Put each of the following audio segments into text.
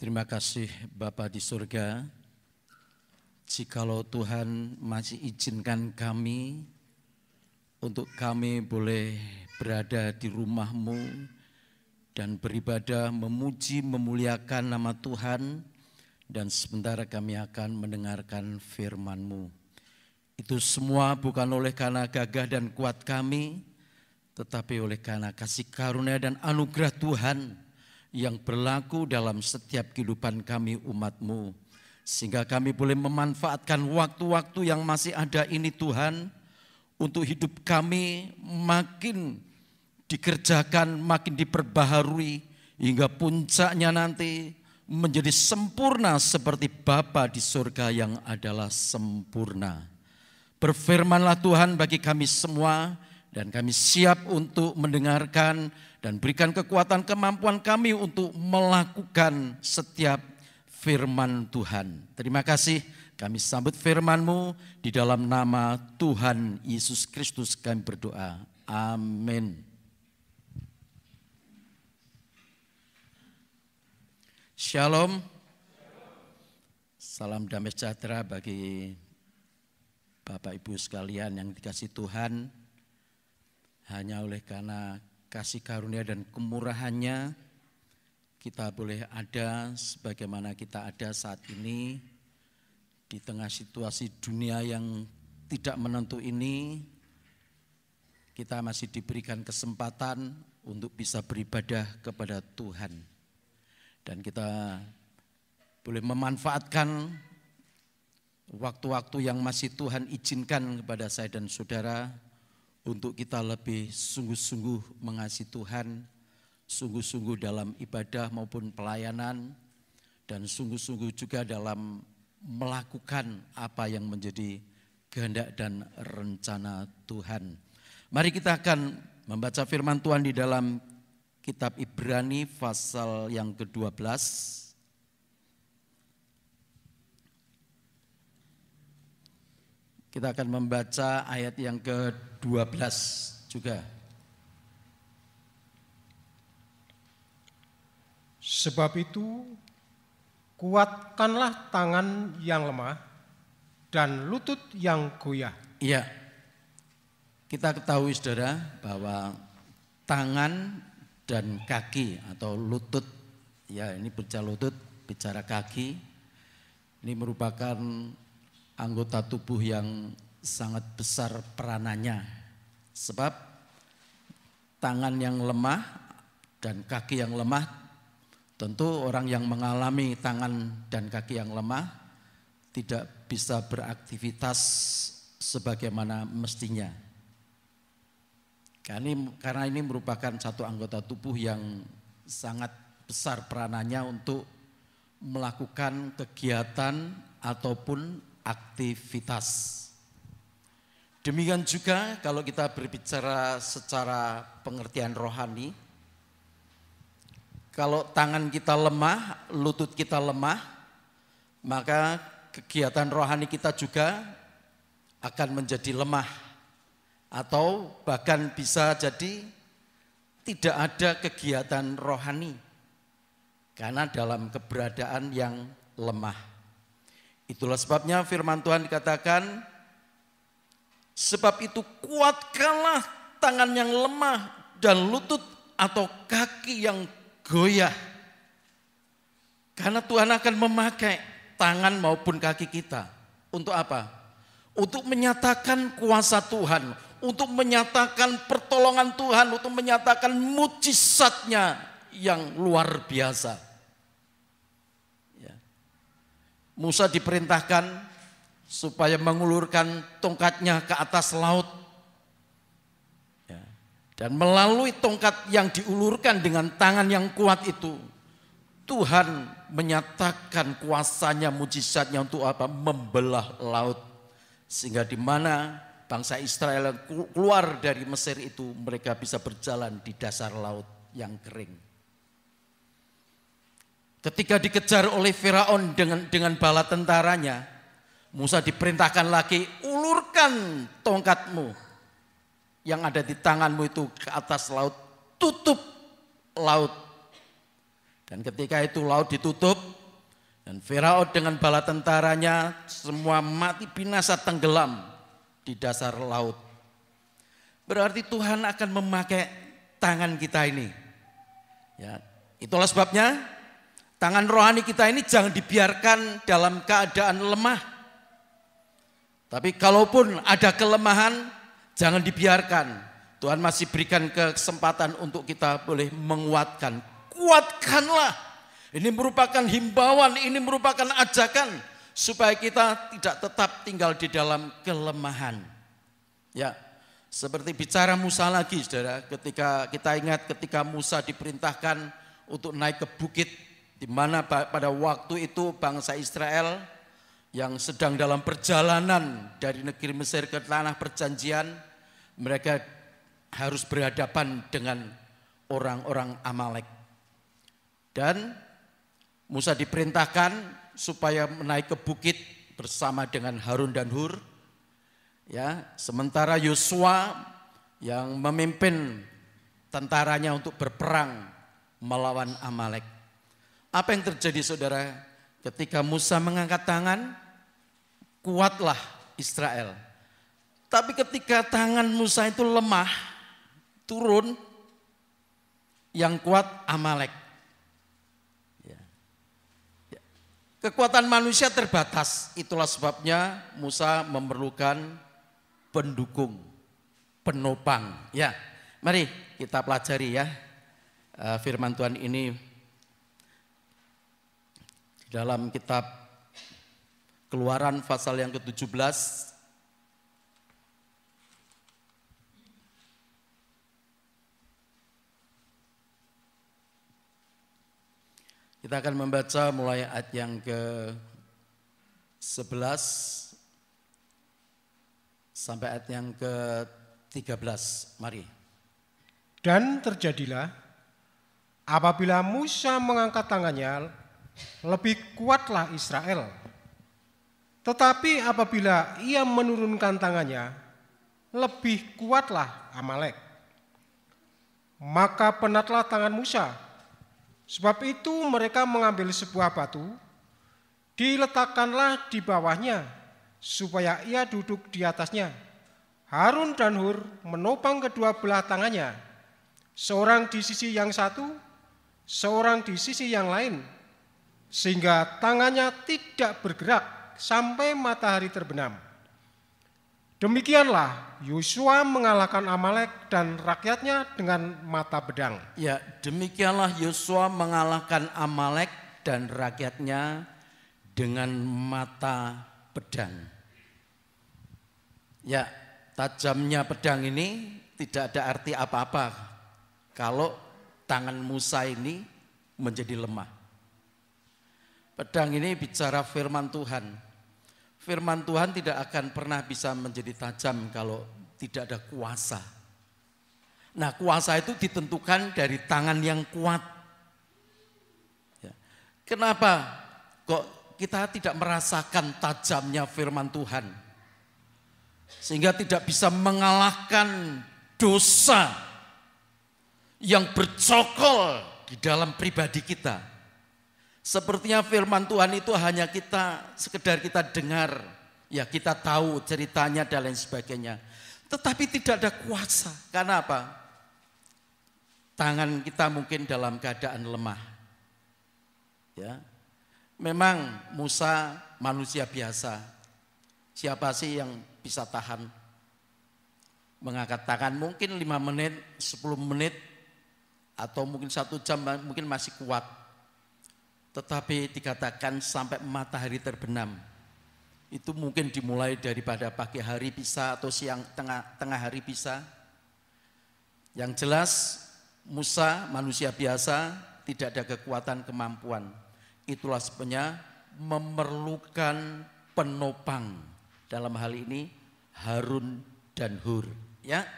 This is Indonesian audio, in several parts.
Terima kasih Bapa di surga, jikalau Tuhan masih izinkan kami untuk kami boleh berada di rumah-Mu dan beribadah memuji memuliakan nama Tuhan, dan sebentar kami akan mendengarkan firman-Mu. Itu semua bukan oleh karena gagah dan kuat kami, tetapi oleh karena kasih karunia dan anugerah Tuhan yang berlaku dalam setiap kehidupan kami umat-Mu. Sehingga kami boleh memanfaatkan waktu-waktu yang masih ada ini Tuhan, untuk hidup kami makin dikerjakan, makin diperbaharui, hingga puncaknya nanti menjadi sempurna seperti Bapa di surga yang adalah sempurna. Berfirmanlah Tuhan bagi kami semua, dan kami siap untuk mendengarkan dan berikan kekuatan kemampuan kami untuk melakukan setiap firman Tuhan. Terima kasih, kami sambut firman-Mu di dalam nama Tuhan Yesus Kristus kami berdoa. Amin. Shalom. Salam damai sejahtera bagi Bapak Ibu sekalian yang dikasihi Tuhan. Hanya oleh karena kasih karunia dan kemurahan-Nya, kita boleh ada sebagaimana kita ada saat ini di tengah situasi dunia yang tidak menentu ini. Kita masih diberikan kesempatan untuk bisa beribadah kepada Tuhan, dan kita boleh memanfaatkan waktu-waktu yang masih Tuhan izinkan kepada saya dan saudara untuk kita lebih sungguh-sungguh mengasihi Tuhan, sungguh-sungguh dalam ibadah maupun pelayanan, dan sungguh-sungguh juga dalam melakukan apa yang menjadi kehendak dan rencana Tuhan. Mari kita akan membaca firman Tuhan di dalam kitab Ibrani pasal yang ke-12. Kita akan membaca ayat yang ke-12 juga. Sebab itu, kuatkanlah tangan yang lemah dan lutut yang goyah. Iya, kita ketahui saudara bahwa tangan dan kaki atau lutut, ya ini bicara lutut, bicara kaki, ini merupakan anggota tubuh yang sangat besar peranannya. Sebab tangan yang lemah dan kaki yang lemah, tentu orang yang mengalami tangan dan kaki yang lemah tidak bisa beraktivitas sebagaimana mestinya. Karena ini merupakan satu anggota tubuh yang sangat besar peranannya untuk melakukan kegiatan ataupun aktivitas. Demikian juga kalau kita berbicara secara pengertian rohani, kalau tangan kita lemah, lutut kita lemah, maka kegiatan rohani kita juga akan menjadi lemah, atau bahkan bisa jadi tidak ada kegiatan rohani karena dalam keberadaan yang lemah. Itulah sebabnya firman Tuhan dikatakan, sebab itu kuatkanlah tangan yang lemah dan lutut atau kaki yang goyah. Karena Tuhan akan memakai tangan maupun kaki kita. Untuk apa? Untuk menyatakan kuasa Tuhan, untuk menyatakan pertolongan Tuhan, untuk menyatakan mujizat-Nya yang luar biasa. Musa diperintahkan supaya mengulurkan tongkatnya ke atas laut. Dan melalui tongkat yang diulurkan dengan tangan yang kuat itu, Tuhan menyatakan kuasanya, mujizatnya untuk apa? Membelah laut. Sehingga di mana bangsa Israel keluar dari Mesir itu, mereka bisa berjalan di dasar laut yang kering. Ketika dikejar oleh Firaun dengan bala tentaranya, Musa diperintahkan lagi, ulurkan tongkatmu yang ada di tanganmu itu ke atas laut, tutup laut. Dan ketika itu laut ditutup dan Firaun dengan bala tentaranya semua mati binasa tenggelam di dasar laut. Berarti Tuhan akan memakai tangan kita ini. Ya, itulah sebabnya tangan rohani kita ini jangan dibiarkan dalam keadaan lemah. Tapi kalaupun ada kelemahan, jangan dibiarkan. Tuhan masih berikan kesempatan untuk kita boleh menguatkan. Kuatkanlah. Ini merupakan himbauan, ini merupakan ajakan supaya kita tidak tetap tinggal di dalam kelemahan. Ya, seperti bicara Musa lagi, saudara. Ketika kita ingat ketika Musa diperintahkan untuk naik ke bukit, di mana pada waktu itu bangsa Israel yang sedang dalam perjalanan dari negeri Mesir ke tanah perjanjian, mereka harus berhadapan dengan orang-orang Amalek. Dan Musa diperintahkan supaya naik ke bukit bersama dengan Harun dan Hur. Ya, sementara Yosua yang memimpin tentaranya untuk berperang melawan Amalek. Apa yang terjadi, saudara? Ketika Musa mengangkat tangan, kuatlah Israel. Tapi ketika tangan Musa itu lemah, turun, yang kuat Amalek. Kekuatan manusia terbatas, itulah sebabnya Musa memerlukan pendukung, penopang. Ya, mari kita pelajari ya firman Tuhan ini dalam kitab Keluaran pasal yang ke-17. Kita akan membaca mulai ayat yang ke-11 sampai ayat yang ke-13. Mari. Dan terjadilah apabila Musa mengangkat tangannya, lebih kuatlah Israel. Tetapi apabila ia menurunkan tangannya, lebih kuatlah Amalek. Maka penatlah tangan Musa. Sebab itu mereka mengambil sebuah batu, diletakkanlah di bawahnya, supaya ia duduk di atasnya. Harun dan Hur menopang kedua belah tangannya, seorang di sisi yang satu, seorang di sisi yang lain, sehingga tangannya tidak bergerak sampai matahari terbenam. Demikianlah Yosua mengalahkan Amalek dan rakyatnya dengan mata pedang. Ya, demikianlah Yosua mengalahkan Amalek dan rakyatnya dengan mata pedang. Ya, tajamnya pedang ini tidak ada arti apa-apa kalau tangan Musa ini menjadi lemah. Pedang ini bicara firman Tuhan. Firman Tuhan tidak akan pernah bisa menjadi tajam kalau tidak ada kuasa. Nah, kuasa itu ditentukan dari tangan yang kuat. Ya. Kenapa kok kita tidak merasakan tajamnya firman Tuhan? Sehingga tidak bisa mengalahkan dosa yang bercokol di dalam pribadi kita. Sepertinya firman Tuhan itu hanya sekedar kita dengar, ya kita tahu ceritanya dan lain sebagainya. Tetapi tidak ada kuasa. Karena apa? Tangan kita mungkin dalam keadaan lemah. Ya. Memang Musa manusia biasa. Siapa sih yang bisa tahan? Mengangkat tangan mungkin 5 menit, 10 menit, atau mungkin 1 jam mungkin masih kuat. Tetapi dikatakan sampai matahari terbenam. Itu mungkin dimulai daripada pagi hari bisa atau siang tengah hari bisa. Yang jelas Musa manusia biasa, tidak ada kekuatan kemampuan. Itulah sebabnya memerlukan penopang. Dalam hal ini Harun dan Hur. Ya.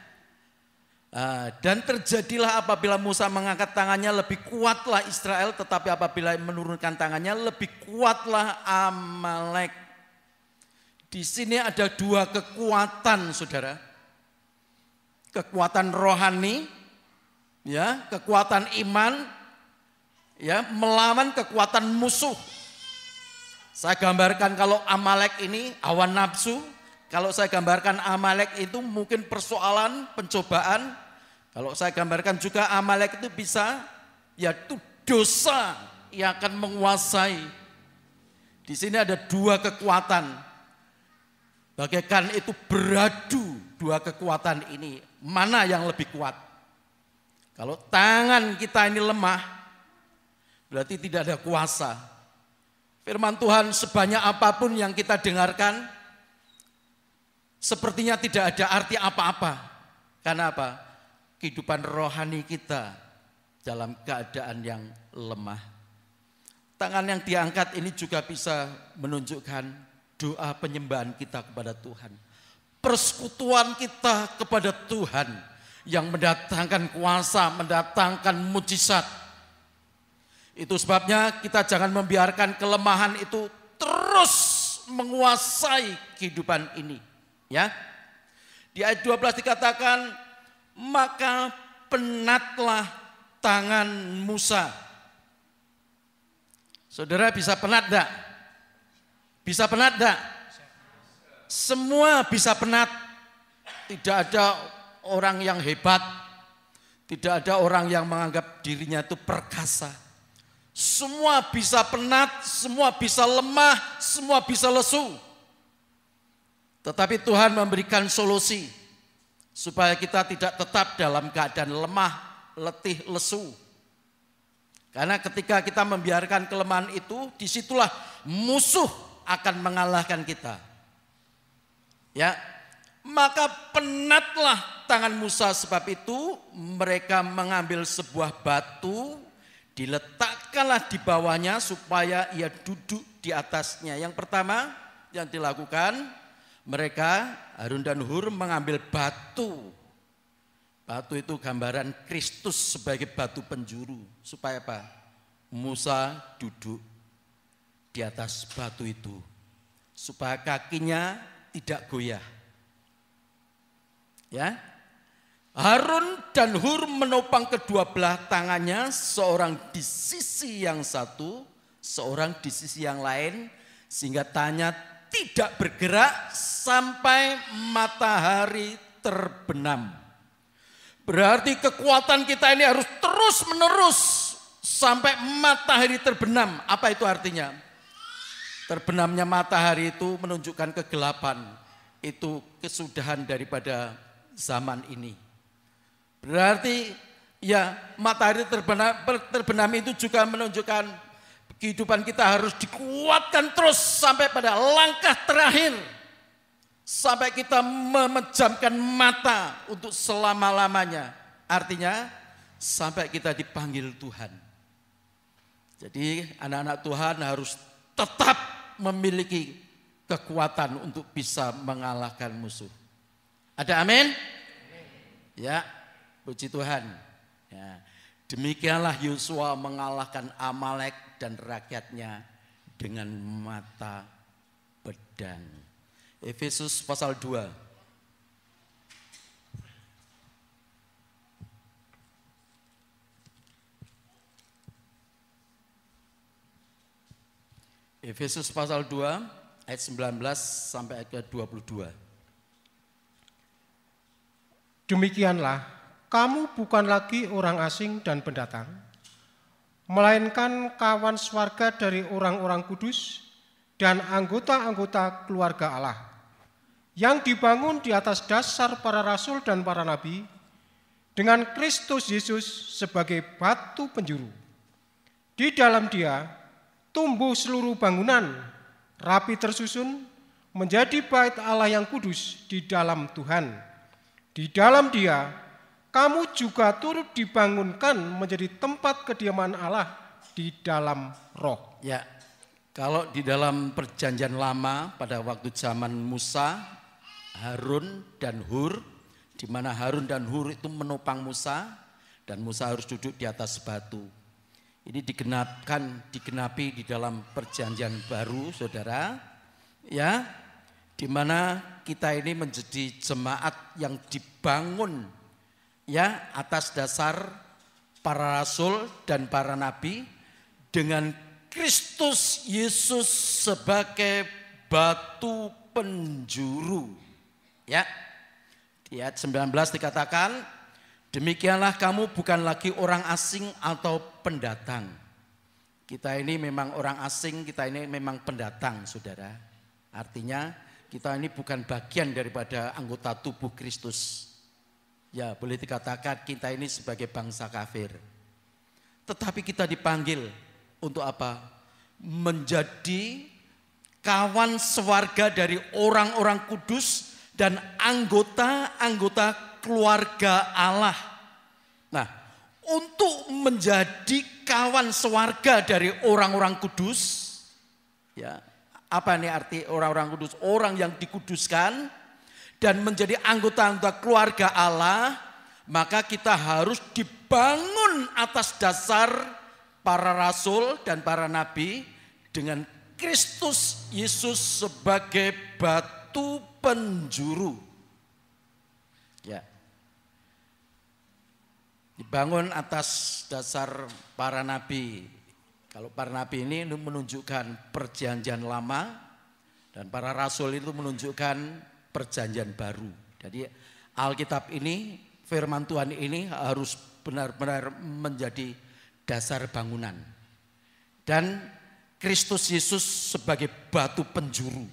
Dan terjadilah apabila Musa mengangkat tangannya lebih kuatlah Israel, tetapi apabila menurunkan tangannya lebih kuatlah Amalek. Di sini ada 2 kekuatan, saudara. Kekuatan rohani, ya, kekuatan iman, ya, melawan kekuatan musuh. Saya gambarkan kalau Amalek ini awan nafsu, kalau saya gambarkan Amalek itu mungkin persoalan, pencobaan. Kalau saya gambarkan juga Amalek itu bisa, yaitu dosa yang akan menguasai. Di sini ada dua kekuatan. Bagaikan itu beradu dua kekuatan ini. Mana yang lebih kuat? Kalau tangan kita ini lemah, berarti tidak ada kuasa. Firman Tuhan sebanyak apapun yang kita dengarkan, sepertinya tidak ada arti apa-apa. Karena apa? Kehidupan rohani kita dalam keadaan yang lemah. Tangan yang diangkat ini juga bisa menunjukkan doa penyembahan kita kepada Tuhan. Persekutuan kita kepada Tuhan yang mendatangkan kuasa, mendatangkan mujizat. Itu sebabnya kita jangan membiarkan kelemahan itu terus menguasai kehidupan ini. Ya. Di ayat 12 dikatakan, maka penatlah tangan Musa. Saudara bisa penat enggak? Bisa penat enggak? Semua bisa penat. Tidak ada orang yang hebat. Tidak ada orang yang menganggap dirinya itu perkasa. Semua bisa penat, semua bisa lemah, semua bisa lesu. Tetapi Tuhan memberikan solusi supaya kita tidak tetap dalam keadaan lemah, letih, lesu. Karena ketika kita membiarkan kelemahan itu, disitulah musuh akan mengalahkan kita. Ya, maka penatlah tangan Musa, sebab itu mereka mengambil sebuah batu, diletakkanlah di bawahnya supaya ia duduk di atasnya. Yang pertama yang dilakukan, mereka Harun dan Hur mengambil batu. Batu itu gambaran Kristus sebagai batu penjuru. Supaya apa? Musa duduk di atas batu itu. Supaya kakinya tidak goyah. Ya. Harun dan Hur menopang kedua belah tangannya, seorang di sisi yang satu, seorang di sisi yang lain, sehingga tangannya tidak bergerak sampai matahari terbenam. Berarti kekuatan kita ini harus terus menerus sampai matahari terbenam. Apa itu artinya? Terbenamnya matahari itu menunjukkan kegelapan. Itu kesudahan daripada zaman ini. Berarti ya matahari terbenam itu juga menunjukkan kehidupan kita harus dikuatkan terus sampai pada langkah terakhir. Sampai kita memejamkan mata untuk selama-lamanya. Artinya sampai kita dipanggil Tuhan. Jadi anak-anak Tuhan harus tetap memiliki kekuatan untuk bisa mengalahkan musuh. Ada amin? Ya, puji Tuhan. Ya, demikianlah Yosua mengalahkan Amalek dan rakyatnya dengan mata pedang. Efesus pasal 2. Efesus pasal 2 ayat 19 sampai ayat ke-22. Demikianlah, kamu bukan lagi orang asing dan pendatang, melainkan kawan swarga dari orang-orang kudus dan anggota-anggota keluarga Allah, yang dibangun di atas dasar para rasul dan para nabi, dengan Kristus Yesus sebagai batu penjuru. Di dalam Dia tumbuh seluruh bangunan, rapi tersusun, menjadi bait Allah yang kudus di dalam Tuhan. Di dalam Dia, kamu juga turut dibangunkan menjadi tempat kediaman Allah di dalam Roh. Ya, kalau di dalam perjanjian lama pada waktu zaman Musa, Harun dan Hur, di mana Harun dan Hur itu menopang Musa dan Musa harus duduk di atas batu. Ini digenapi di dalam perjanjian baru, saudara, ya, di mana kita ini menjadi jemaat yang dibangun, ya, atas dasar para rasul dan para nabi, dengan Kristus Yesus sebagai batu penjuru. Ya. Di ayat 19 dikatakan, demikianlah kamu bukan lagi orang asing atau pendatang. Kita ini memang orang asing, kita ini memang pendatang, saudara. Artinya kita ini bukan bagian daripada anggota tubuh Kristus. Ya, boleh dikatakan kita ini sebagai bangsa kafir. Tetapi kita dipanggil untuk apa? Menjadi kawan sewarga dari orang-orang kudus dan anggota-anggota keluarga Allah. Nah, untuk menjadi kawan sewarga dari orang-orang kudus, ya, apa nih arti orang-orang kudus? Orang yang dikuduskan dan menjadi anggota-anggota keluarga Allah, maka kita harus dibangun atas dasar para rasul dan para nabi dengan Kristus Yesus sebagai batu penjuru. Ya. Dibangun atas dasar para nabi. Kalau para nabi ini menunjukkan perjanjian lama dan para rasul itu menunjukkan perjanjian baru. Jadi Alkitab ini, firman Tuhan ini harus benar-benar menjadi dasar bangunan. Dan Kristus Yesus sebagai batu penjuru.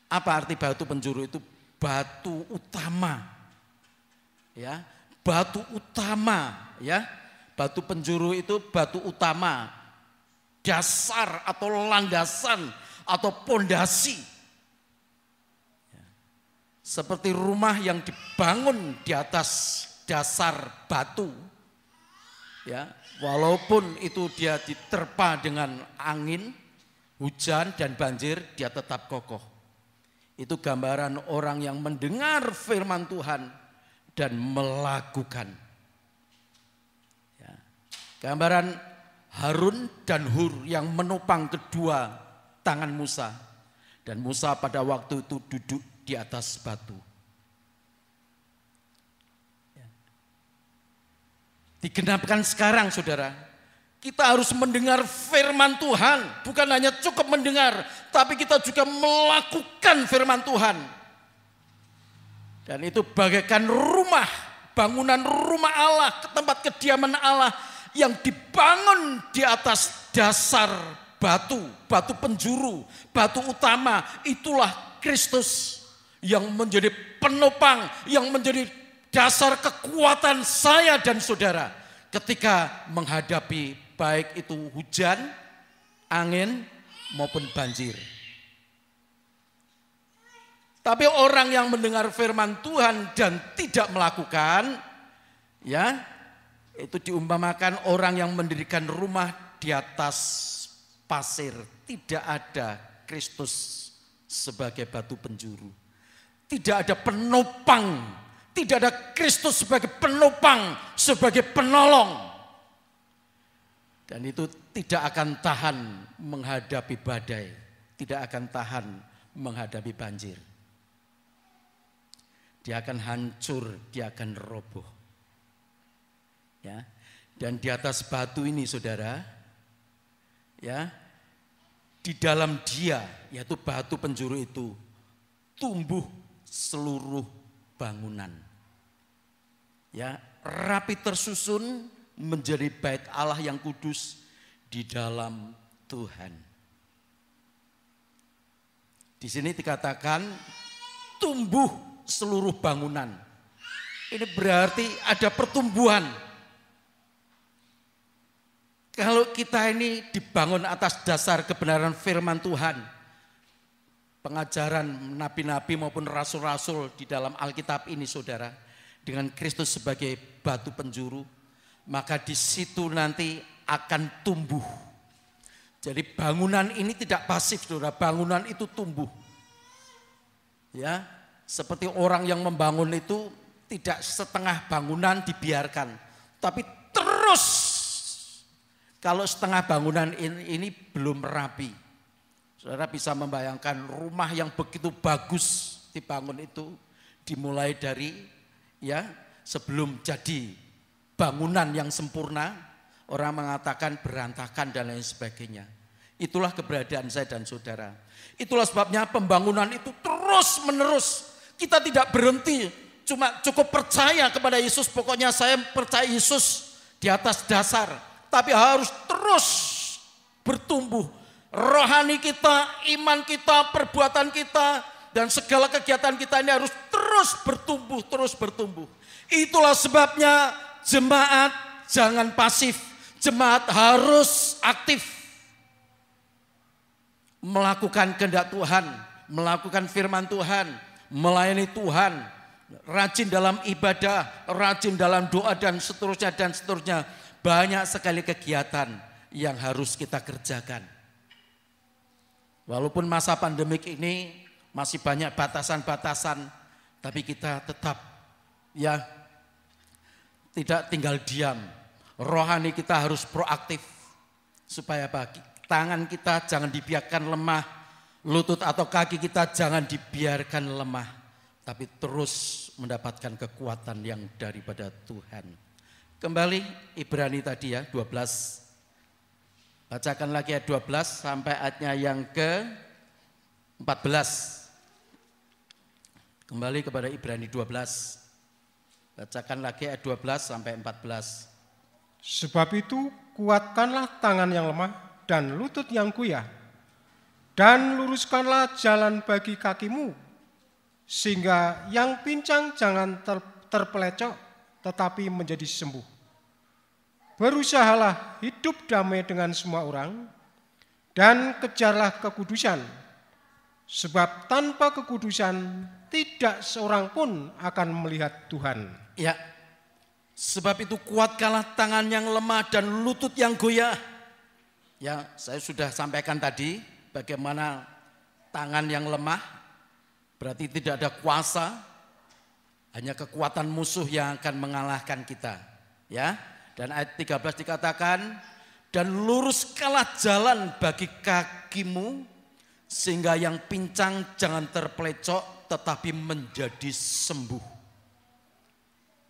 Apa arti batu penjuru itu? Batu utama. Ya, batu utama, ya. Batu penjuru itu batu utama, dasar atau landasan atau pondasi. Seperti rumah yang dibangun di atas dasar batu. Ya, walaupun itu dia diterpa dengan angin, hujan dan banjir, dia tetap kokoh. Itu gambaran orang yang mendengar firman Tuhan dan melakukan. Ya. Gambaran Harun dan Hur yang menopang kedua tangan Musa. Dan Musa pada waktu itu duduk di atas batu. Digenapkan sekarang, saudara. Kita harus mendengar firman Tuhan. Bukan hanya cukup mendengar, tapi kita juga melakukan firman Tuhan. Dan itu bagaikan rumah, bangunan rumah Allah, tempat kediaman Allah yang dibangun di atas dasar batu, batu penjuru, batu utama. Itulah Kristus yang menjadi penopang, yang menjadi dasar kekuatan saya dan saudara ketika menghadapi baik itu hujan, angin maupun banjir. Tapi orang yang mendengar firman Tuhan dan tidak melakukan, ya, itu diumpamakan orang yang mendirikan rumah di atas pasir. Tidak ada Kristus sebagai batu penjuru. Tidak ada penopang. Tidak ada Kristus sebagai penopang, sebagai penolong. Dan itu tidak akan tahan menghadapi badai. Tidak akan tahan menghadapi banjir. Dia akan hancur, dia akan roboh. Ya. Dan di atas batu ini, saudara, ya, di dalam dia, yaitu batu penjuru itu, tumbuh seluruh bangunan. Ya, rapi tersusun menjadi bait Allah yang kudus di dalam Tuhan. Di sini dikatakan tumbuh seluruh bangunan. Ini berarti ada pertumbuhan. Kalau kita ini dibangun atas dasar kebenaran firman Tuhan, pengajaran nabi-nabi maupun rasul-rasul di dalam Alkitab ini, saudara, dengan Kristus sebagai batu penjuru, maka di situ nanti akan tumbuh. Jadi bangunan ini tidak pasif, saudara, bangunan itu tumbuh. Ya, seperti orang yang membangun itu tidak setengah bangunan dibiarkan, tapi terus. Kalau setengah bangunan ini belum rapi, saudara bisa membayangkan rumah yang begitu bagus dibangun itu dimulai dari, ya, sebelum jadi bangunan yang sempurna, Orang mengatakan berantakan dan lain sebagainya. Itulah keberadaan saya dan saudara. Itulah sebabnya pembangunan itu terus menerus. Kita tidak berhenti, cuma cukup percaya kepada Yesus. Pokoknya saya percaya Yesus di atas dasar. Tapi harus terus bertumbuh. Rohani kita, iman kita, perbuatan kita, dan segala kegiatan kita ini harus terus bertumbuh, terus bertumbuh. Itulah sebabnya jemaat jangan pasif. Jemaat harus aktif. Melakukan kehendak Tuhan, melakukan firman Tuhan, melayani Tuhan, rajin dalam ibadah, rajin dalam doa dan seterusnya dan seterusnya. Banyak sekali kegiatan yang harus kita kerjakan. Walaupun masa pandemik ini masih banyak batasan-batasan, tapi kita tetap ya tidak tinggal diam. Rohani kita harus proaktif supaya bagi tangan kita jangan dibiarkan lemah, lutut atau kaki kita jangan dibiarkan lemah, tapi terus mendapatkan kekuatan yang daripada Tuhan. Kembali Ibrani tadi ya 12. Bacakan lagi ayat 12 sampai ayatnya yang ke-14. Kembali kepada Ibrani 12. Bacakan lagi ayat 12 sampai 14. Sebab itu kuatkanlah tangan yang lemah dan lutut yang goyah, dan luruskanlah jalan bagi kakimu, sehingga yang pincang jangan terpelecok, tetapi menjadi sembuh. Berusahalah hidup damai dengan semua orang, dan kejarlah kekudusan, sebab tanpa kekudusan tidak seorang pun akan melihat Tuhan. Ya, sebab itu kuatkanlah tangan yang lemah dan lutut yang goyah. Ya, saya sudah sampaikan tadi bagaimana tangan yang lemah berarti tidak ada kuasa, hanya kekuatan musuh yang akan mengalahkan kita. Ya, dan ayat 13 dikatakan, dan luruskanlah jalan bagi kakimu, sehingga yang pincang jangan terpelecok, tetapi menjadi sembuh.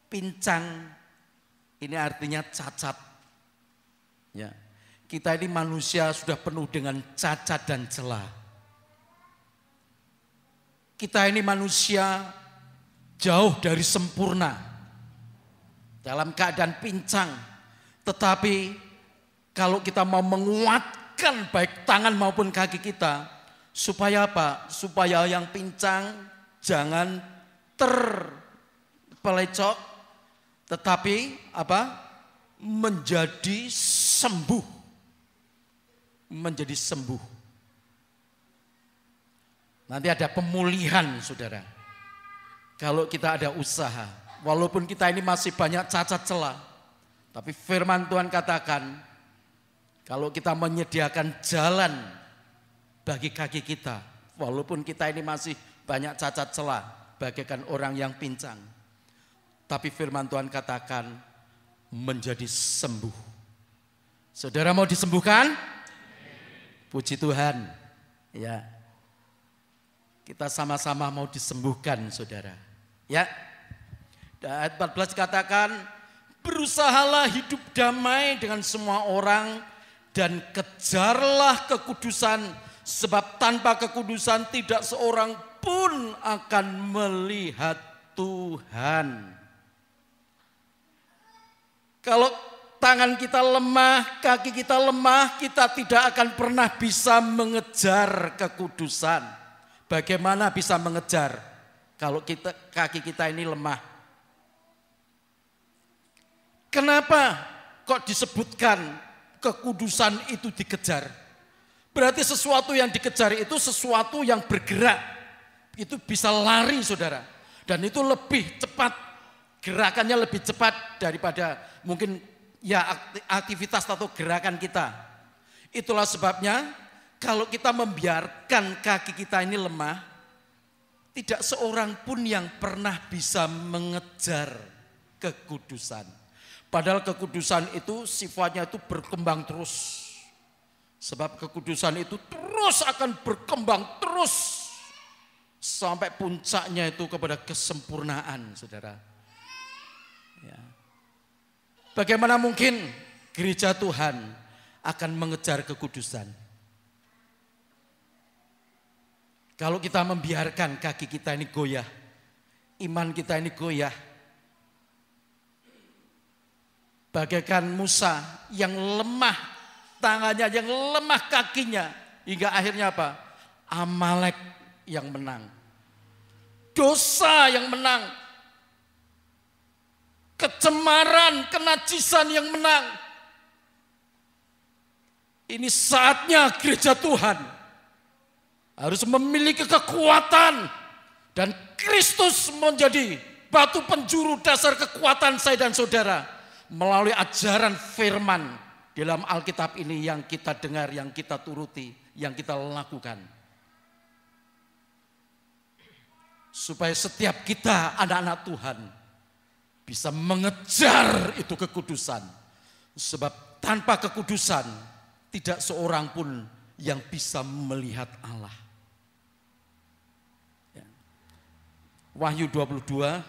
Pincang ini artinya cacat. Ya. Kita ini manusia sudah penuh dengan cacat dan celah. Kita ini manusia jauh dari sempurna. Dalam keadaan pincang. Tetapi kalau kita mau menguatkan baik tangan maupun kaki kita, supaya apa? Supaya yang pincang jangan terpelecok, tetapi apa? Menjadi sembuh. Menjadi sembuh. Nanti ada pemulihan, saudara. Kalau kita ada usaha, walaupun kita ini masih banyak cacat celah, tapi firman Tuhan katakan, kalau kita menyediakan jalan bagi kaki kita, walaupun kita ini masih banyak cacat celah, bagaikan orang yang pincang, tapi firman Tuhan katakan menjadi sembuh. Saudara mau disembuhkan? Puji Tuhan. Ya. Kita sama-sama mau disembuhkan, saudara. Ya. Dan ayat 14 katakan, berusahalah hidup damai dengan semua orang dan kejarlah kekudusan, sebab tanpa kekudusan tidak seorang pun akan melihat Tuhan. Kalau tangan kita lemah, kaki kita lemah, kita tidak akan pernah bisa mengejar kekudusan. Bagaimana bisa mengejar kalau kaki kita ini lemah? Kenapa kok disebutkan kekudusan itu dikejar? Berarti sesuatu yang dikejar itu sesuatu yang bergerak. Itu bisa lari, saudara. Dan itu lebih cepat, gerakannya lebih cepat daripada mungkin ya aktivitas atau gerakan kita. Itulah sebabnya kalau kita membiarkan kaki kita ini lemah, tidak seorang pun yang pernah bisa mengejar kekudusan. Padahal kekudusan itu sifatnya itu berkembang terus. Sebab kekudusan itu terus akan berkembang terus. Sampai puncaknya itu kepada kesempurnaan, saudara. Ya. Bagaimana mungkin gereja Tuhan akan mengejar kekudusan. Kalau kita membiarkan kaki kita ini goyah, iman kita ini goyah, bagaikan Musa yang lemah tangannya, yang lemah kakinya, hingga akhirnya apa? Amalek yang menang, dosa yang menang, kecemaran, kenajisan yang menang. Ini saatnya gereja Tuhan harus memiliki kekuatan, dan Kristus menjadi batu penjuru dasar kekuatan saya dan saudara melalui ajaran firman dalam Alkitab ini yang kita dengar, yang kita turuti, yang kita lakukan. Supaya setiap kita anak-anak Tuhan bisa mengejar itu kekudusan. Sebab tanpa kekudusan tidak seorang pun yang bisa melihat Allah. Wahyu 22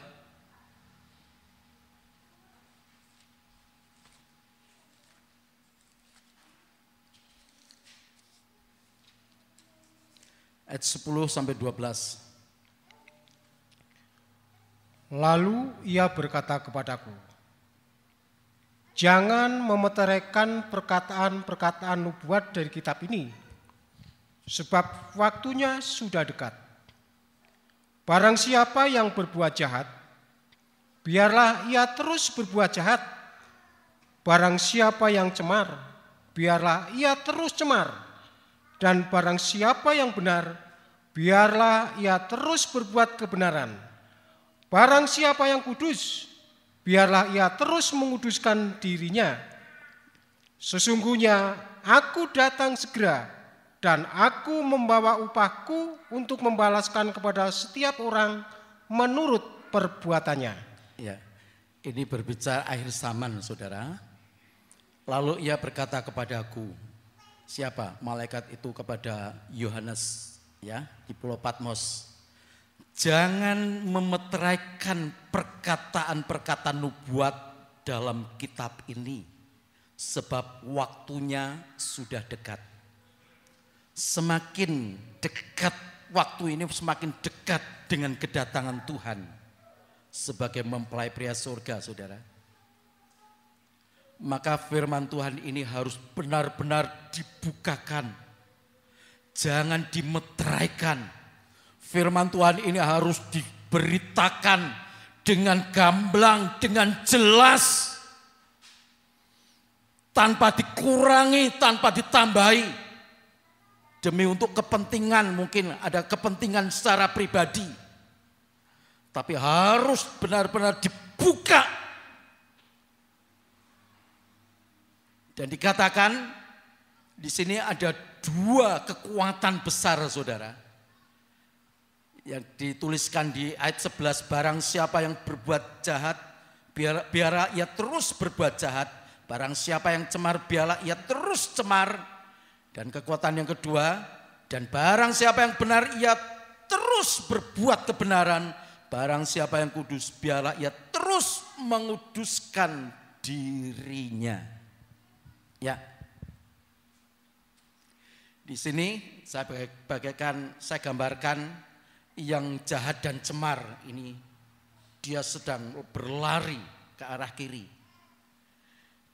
ayat 10 sampai 12. Lalu ia berkata kepadaku, jangan memeteraikan perkataan-perkataan nubuat dari kitab ini, sebab waktunya sudah dekat. Barang siapa yang berbuat jahat, biarlah ia terus berbuat jahat. Barang siapa yang cemar, biarlah ia terus cemar. Dan barang siapa yang benar, biarlah ia terus berbuat kebenaran. Barang siapa yang kudus, biarlah ia terus menguduskan dirinya. Sesungguhnya aku datang segera, dan aku membawa upahku untuk membalaskan kepada setiap orang menurut perbuatannya. Ya, ini berbicara akhir zaman, saudara. Lalu ia berkata kepadaku, siapa? Malaikat itu kepada Yohanes, ya, di Pulau Patmos. Jangan memeteraikan perkataan-perkataan nubuat dalam kitab ini, sebab waktunya sudah dekat. Semakin dekat waktu ini, semakin dekat dengan kedatangan Tuhan sebagai mempelai pria surga, saudara. Maka firman Tuhan ini harus benar-benar dibukakan, jangan dimeteraikan. Firman Tuhan ini harus diberitakan dengan gamblang, dengan jelas, tanpa dikurangi, tanpa ditambahi. Demi untuk kepentingan, mungkin ada kepentingan secara pribadi, tapi harus benar-benar dibuka. Dan dikatakan di sini ada dua kekuatan besar, saudara, yang dituliskan di ayat 11. Barang siapa yang berbuat jahat, biarlah ia terus berbuat jahat. Barang siapa yang cemar, biarlah ia terus cemar. Dan kekuatan yang kedua, dan barang siapa yang benar, ia terus berbuat kebenaran. Barang siapa yang kudus, biarlah ia terus menguduskan dirinya. Ya, di sini saya gambarkan yang jahat dan cemar ini, dia sedang berlari ke arah kiri.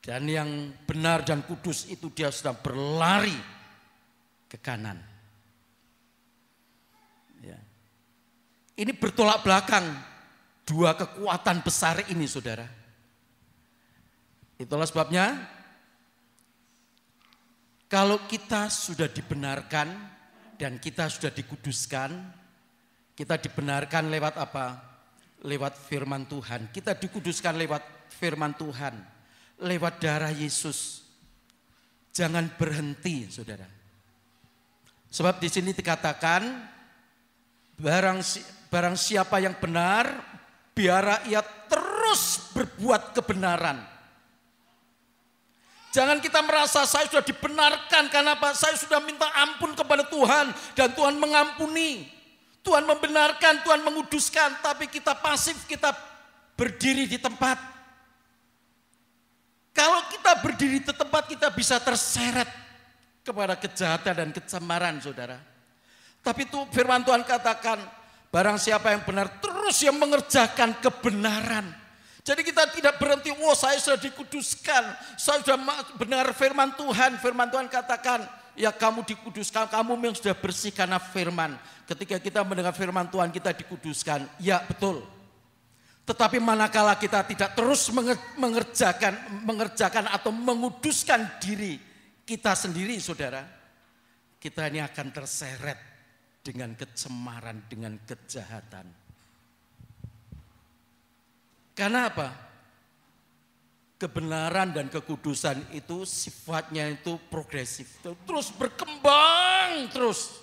Dan yang benar dan kudus itu dia sedang berlari ke kanan. Ya. Ini bertolak belakang dua kekuatan besar ini, saudara. Itulah sebabnya kalau kita sudah dibenarkan dan kita sudah dikuduskan, kita dibenarkan lewat apa? Lewat firman Tuhan. Kita dikuduskan lewat firman Tuhan. Lewat darah Yesus. Jangan berhenti, saudara. Sebab di sini dikatakan, barang siapa yang benar, biarlah ia terus berbuat kebenaran. Jangan kita merasa saya sudah dibenarkan karena apa? Saya sudah minta ampun kepada Tuhan dan Tuhan mengampuni. Tuhan membenarkan, Tuhan menguduskan, tapi kita pasif, kita berdiri di tempat. Kalau kita berdiri di tempat kita bisa terseret kepada kejahatan dan kecemaran, saudara. Tapi itu firman Tuhan katakan, barang siapa yang benar terus yang mengerjakan kebenaran. Jadi kita tidak berhenti, saya sudah dikuduskan, saya sudah benar firman Tuhan. Firman Tuhan katakan, ya kamu dikuduskan, kamu yang sudah bersih karena firman. Ketika kita mendengar firman Tuhan kita dikuduskan, ya betul. Tetapi manakala kita tidak terus mengerjakan atau menguduskan diri kita sendiri, saudara, kita ini akan terseret dengan kecemaran, dengan kejahatan. Karena apa? Kebenaran dan kekudusan itu sifatnya itu progresif, terus berkembang terus.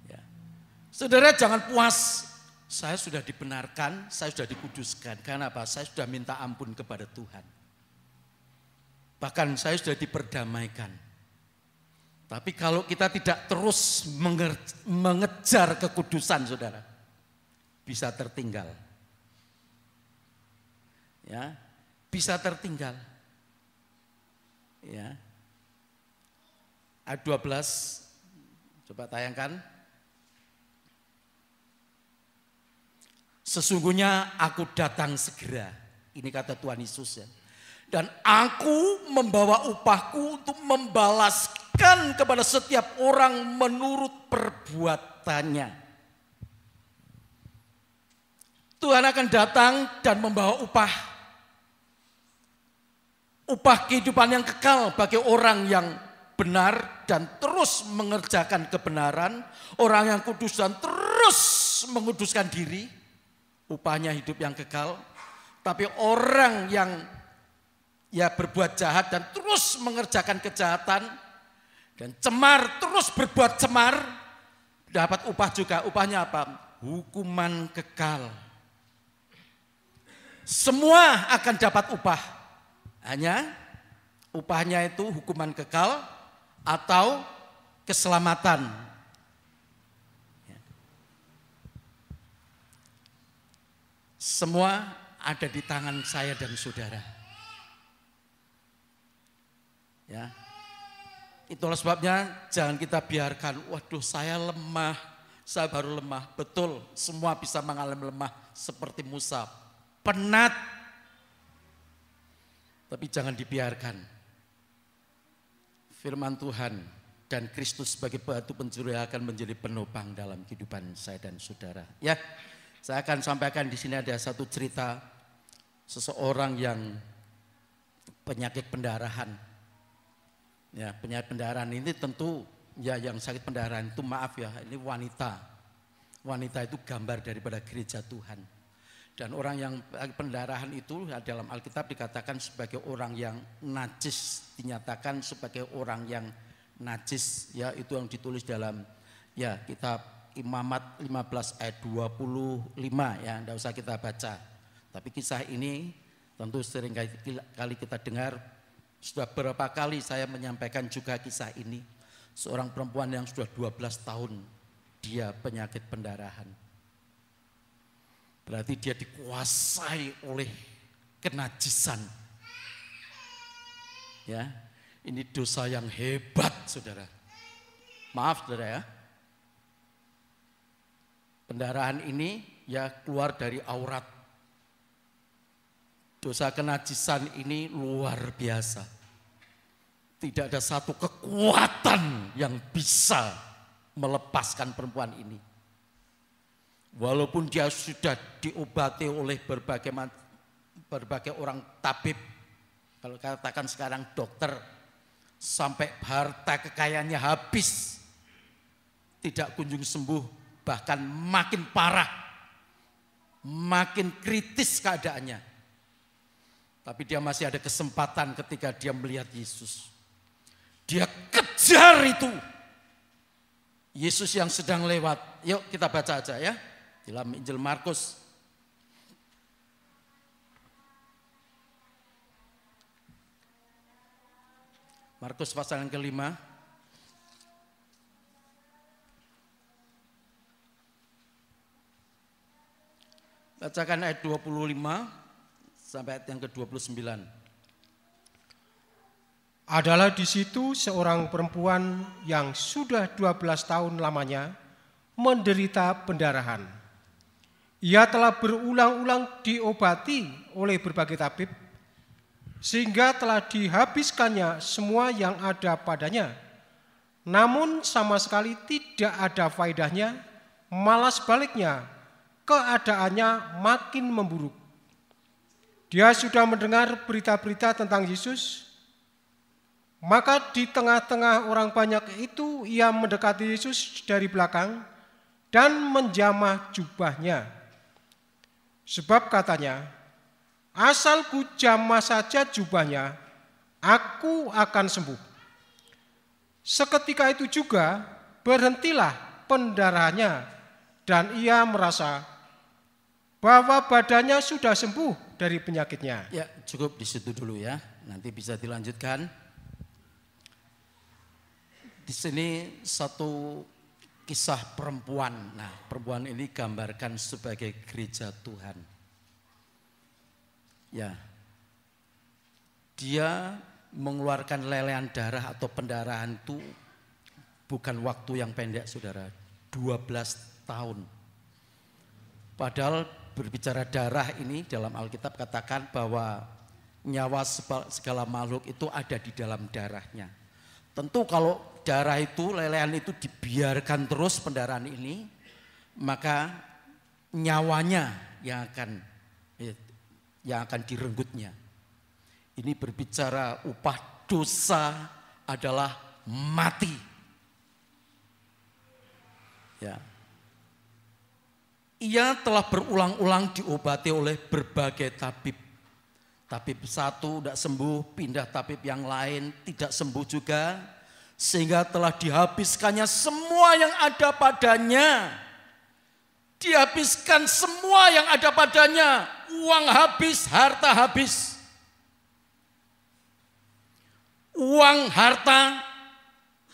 Ya. Saudara jangan puas. Saya sudah dibenarkan, saya sudah dikuduskan. Karena apa? Saya sudah minta ampun kepada Tuhan. Bahkan saya sudah diperdamaikan. Tapi kalau kita tidak terus mengejar kekudusan, saudara, bisa tertinggal. Ya, bisa tertinggal. Ya. Ayat 12, coba tayangkan. Sesungguhnya aku datang segera. Ini kata Tuhan Yesus ya. Dan aku membawa upahku untuk membalaskan kepada setiap orang menurut perbuatannya. Tuhan akan datang dan membawa upah. Upah kehidupan yang kekal bagi orang yang benar dan terus mengerjakan kebenaran. Orang yang kudus dan terus menguduskan diri. Upahnya hidup yang kekal. Tapi orang yang berbuat jahat dan terus mengerjakan kejahatan dan cemar, terus berbuat cemar, dapat upah juga. Upahnya apa? Hukuman kekal. Semua akan dapat upah. Hanya upahnya itu hukuman kekal atau keselamatan. Semua ada di tangan saya dan saudara. Ya. Itulah sebabnya jangan kita biarkan, waduh saya lemah, saya baru lemah. Betul, semua bisa mengalami lemah seperti Musa, penat. Tapi jangan dibiarkan. Firman Tuhan dan Kristus sebagai batu pencuri akan menjadi penopang dalam kehidupan saya dan saudara. Ya. Saya akan sampaikan di sini ada satu cerita seseorang yang penyakit pendarahan. Ya, penyakit pendarahan ini tentu ya yang sakit pendarahan itu maaf ya, ini wanita. Wanita itu gambar daripada gereja Tuhan. Dan orang yang pendarahan itu dalam Alkitab dikatakan sebagai orang yang najis, dinyatakan sebagai orang yang najis, ya itu yang ditulis dalam ya kitab Imamat 15 ayat 25 ya, tidak usah kita baca. Tapi kisah ini tentu sering kali kita dengar, sudah berapa kali saya menyampaikan juga kisah ini. Seorang perempuan yang sudah 12 tahun dia penyakit pendarahan. Berarti dia dikuasai oleh kenajisan. Ya, ini dosa yang hebat, saudara. Maaf, saudara ya. Pendarahan ini ya keluar dari aurat. Dosa kenajisan ini luar biasa. Tidak ada satu kekuatan yang bisa melepaskan perempuan ini. Walaupun dia sudah diobati oleh berbagai orang tabib, kalau katakan sekarang dokter, sampai harta kekayaannya habis, tidak kunjung sembuh. Bahkan makin parah, makin kritis keadaannya. Tapi dia masih ada kesempatan ketika dia melihat Yesus. Dia kejar itu. Yesus yang sedang lewat. Yuk kita baca aja ya. Dalam Injil Markus. Markus pasal yang ke-5. Bacakan ayat 25 sampai ayat yang ke-29. Adalah di situ seorang perempuan yang sudah 12 tahun lamanya menderita pendarahan. Ia telah berulang-ulang diobati oleh berbagai tabib, sehingga telah dihabiskannya semua yang ada padanya. Namun sama sekali tidak ada faedahnya, malah sebaliknya, keadaannya makin memburuk. Dia sudah mendengar berita-berita tentang Yesus, maka di tengah-tengah orang banyak itu ia mendekati Yesus dari belakang dan menjamah jubahnya. Sebab katanya, asal ku jamah saja jubahnya, aku akan sembuh. Seketika itu juga berhentilah pendarahannya dan ia merasa bahwa badannya sudah sembuh dari penyakitnya. Ya, cukup di situ dulu ya. Nanti bisa dilanjutkan. Di sini satu kisah perempuan. Nah, perempuan ini gambarkan sebagai gereja Tuhan. Ya. Dia mengeluarkan lelehan darah atau pendarahan itu bukan waktu yang pendek, saudara. 12 tahun. Padahal berbicara darah ini dalam Alkitab katakan bahwa nyawa segala makhluk itu ada di dalam darahnya. Tentu kalau darah itu, lelehan itu dibiarkan terus pendarahan ini, maka nyawanya yang akan direnggutnya. Ini berbicara upah dosa adalah mati. Ya. Ia telah berulang-ulang diobati oleh berbagai tabib. Tabib satu tidak sembuh, pindah tabib yang lain tidak sembuh juga. Sehingga telah dihabiskannya semua yang ada padanya. Dihabiskan semua yang ada padanya. Uang habis, harta habis. Uang, harta,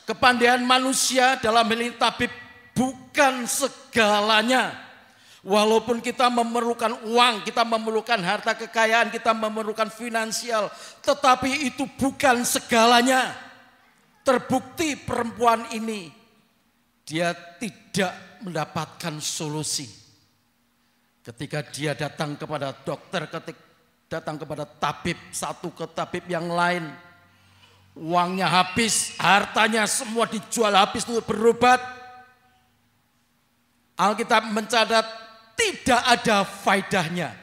kepandaian manusia dalam hal ini tabib bukan segalanya. Walaupun kita memerlukan uang, kita memerlukan harta kekayaan, kita memerlukan finansial, tetapi itu bukan segalanya. Terbukti perempuan ini, dia tidak mendapatkan solusi. Ketika dia datang kepada dokter, datang kepada tabib satu ke tabib yang lain, uangnya habis, hartanya semua dijual habis untuk berobat. Alkitab mencatat tidak ada faedahnya.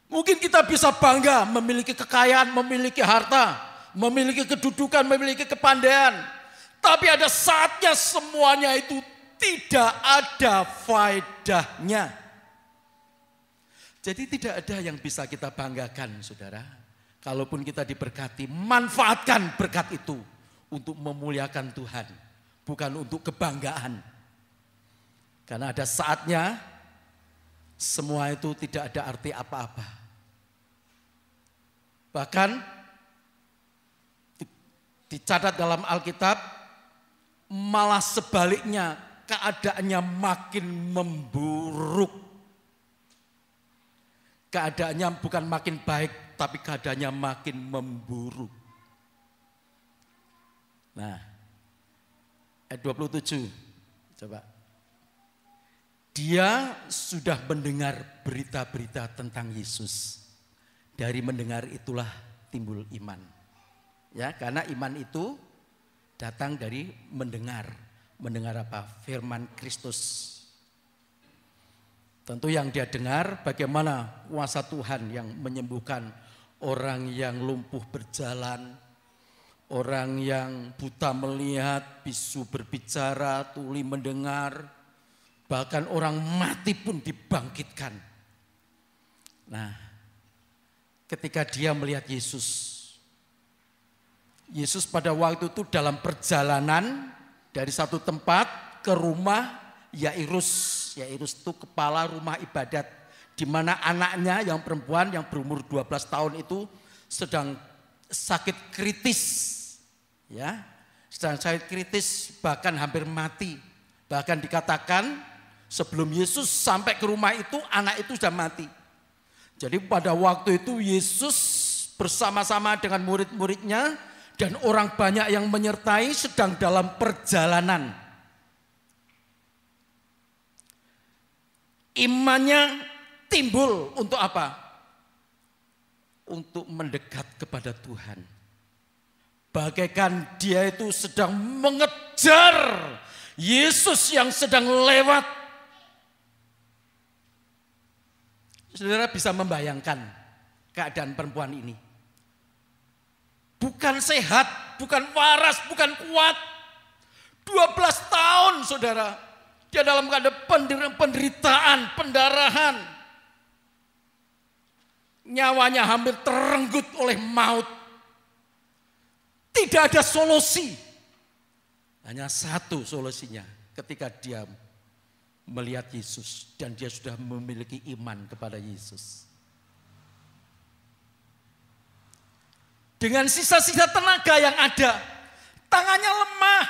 Mungkin kita bisa bangga memiliki kekayaan, memiliki harta, memiliki kedudukan, memiliki kepandaian. Tapi ada saatnya semuanya itu tidak ada faedahnya. Jadi tidak ada yang bisa kita banggakan, saudara. Kalaupun kita diberkati, manfaatkan berkat itu untuk memuliakan Tuhan, bukan untuk kebanggaan. Karena ada saatnya semua itu tidak ada arti apa-apa. Bahkan dicatat dalam Alkitab, malah sebaliknya keadaannya makin memburuk. Keadaannya bukan makin baik, tapi keadaannya makin memburuk. Nah, ayat 27, coba. Dia sudah mendengar berita-berita tentang Yesus. Dari mendengar itulah timbul iman. Ya, karena iman itu datang dari mendengar. Mendengar apa? Firman Kristus. Tentu yang dia dengar bagaimana kuasa Tuhan yang menyembuhkan orang yang lumpuh berjalan, orang yang buta melihat, bisu berbicara, tuli mendengar, bahkan orang mati pun dibangkitkan. Nah, ketika dia melihat Yesus pada waktu itu dalam perjalanan dari satu tempat ke rumah Yairus. Yairus itu kepala rumah ibadat, di mana anaknya yang perempuan yang berumur 12 tahun itu sedang sakit kritis, ya, sedang sakit kritis bahkan hampir mati. Bahkan dikatakan sebelum Yesus sampai ke rumah itu anak itu sudah mati. Jadi pada waktu itu Yesus bersama-sama dengan murid-muridnya dan orang banyak yang menyertai sedang dalam perjalanan. Imannya timbul untuk apa? Untuk mendekat kepada Tuhan. Bagaikan dia itu sedang mengejar Yesus yang sedang lewat. Saudara bisa membayangkan keadaan perempuan ini. Bukan sehat, bukan waras, bukan kuat. 12 tahun saudara. Dia dalam keadaan penderitaan, pendarahan. Nyawanya hampir terenggut oleh maut. Tidak ada solusi. Hanya satu solusinya ketika dia melihat Yesus dan dia sudah memiliki iman kepada Yesus. Dengan sisa-sisa tenaga yang ada, tangannya lemah,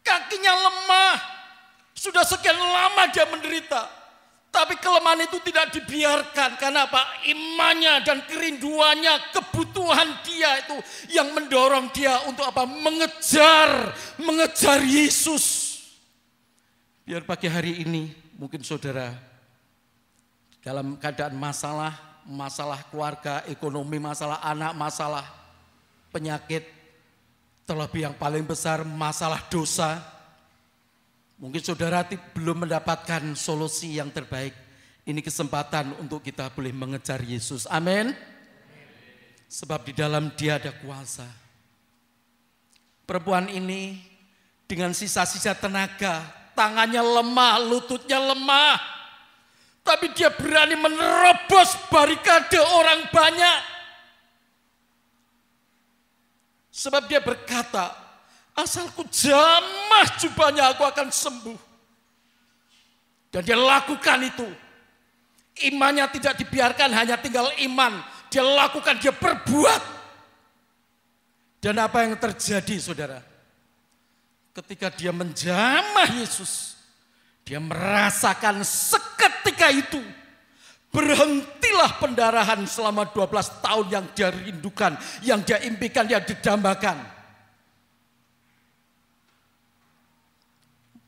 kakinya lemah, sudah sekian lama dia menderita. Tapi kelemahan itu tidak dibiarkan. Karena apa? Imannya dan kerinduannya, kebutuhan dia itu yang mendorong dia untuk apa? Mengejar Yesus. Biar pagi hari ini mungkin saudara dalam keadaan masalah keluarga, ekonomi, masalah anak, masalah penyakit, terlebih yang paling besar masalah dosa. Mungkin saudara belum mendapatkan solusi yang terbaik. Ini kesempatan untuk kita boleh mengejar Yesus. Amin. Sebab di dalam dia ada kuasa. Perempuan ini dengan sisa-sisa tenaga, tangannya lemah, lututnya lemah. Tapi dia berani menerobos barikade orang banyak. Sebab dia berkata, asalku jamah jubahnya aku akan sembuh. Dan dia lakukan itu. Imannya tidak dibiarkan hanya tinggal iman. Dia lakukan, dia berbuat. Dan apa yang terjadi saudara? Ketika dia menjamah Yesus, dia merasakan seketika itu berhentilah pendarahan selama 12 tahun yang dia rindukan, yang dia impikan, yang didambakan.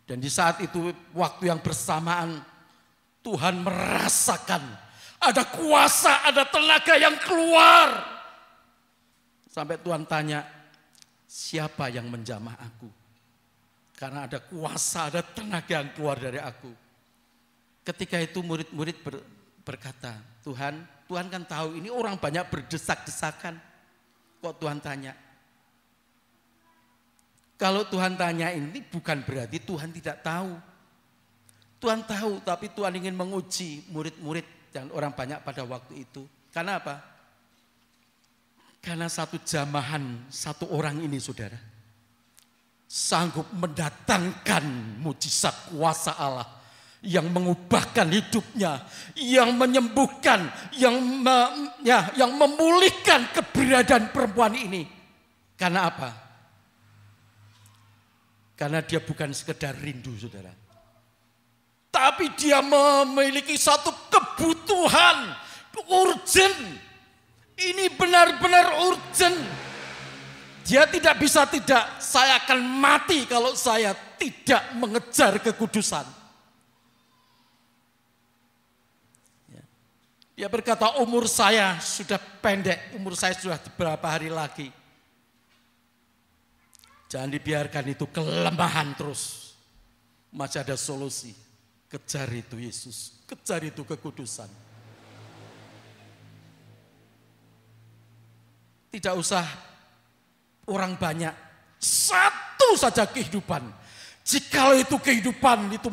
Dan di saat itu waktu yang bersamaan Tuhan merasakan ada kuasa, ada tenaga yang keluar. Sampai Tuhan tanya, siapa yang menjamah aku? Karena ada kuasa, ada tenaga yang keluar dari aku. Ketika itu murid-murid berkata, Tuhan kan tahu ini orang banyak berdesak-desakan. Kok Tuhan tanya? Kalau Tuhan tanya ini bukan berarti Tuhan tidak tahu. Tuhan tahu, tapi Tuhan ingin menguji murid-murid dan orang banyak pada waktu itu. Karena apa? Karena satu jamahan, satu orang ini saudara, sanggup mendatangkan mujizat kuasa Allah yang mengubahkan hidupnya, yang menyembuhkan, yang memulihkan keberadaan perempuan ini. Karena apa? Karena dia bukan sekedar rindu saudara, tapi dia memiliki satu kebutuhan urgent. Ini benar-benar urgent. Dia tidak bisa tidak, saya akan mati kalau saya tidak mengejar kekudusan. Dia berkata, umur saya sudah pendek, umur saya sudah beberapa hari lagi. Jangan dibiarkan itu kelemahan terus. Masih ada solusi. Kejar itu Yesus, kejar itu kekudusan. Tidak usah orang banyak, satu saja kehidupan. Jikalau itu kehidupan itu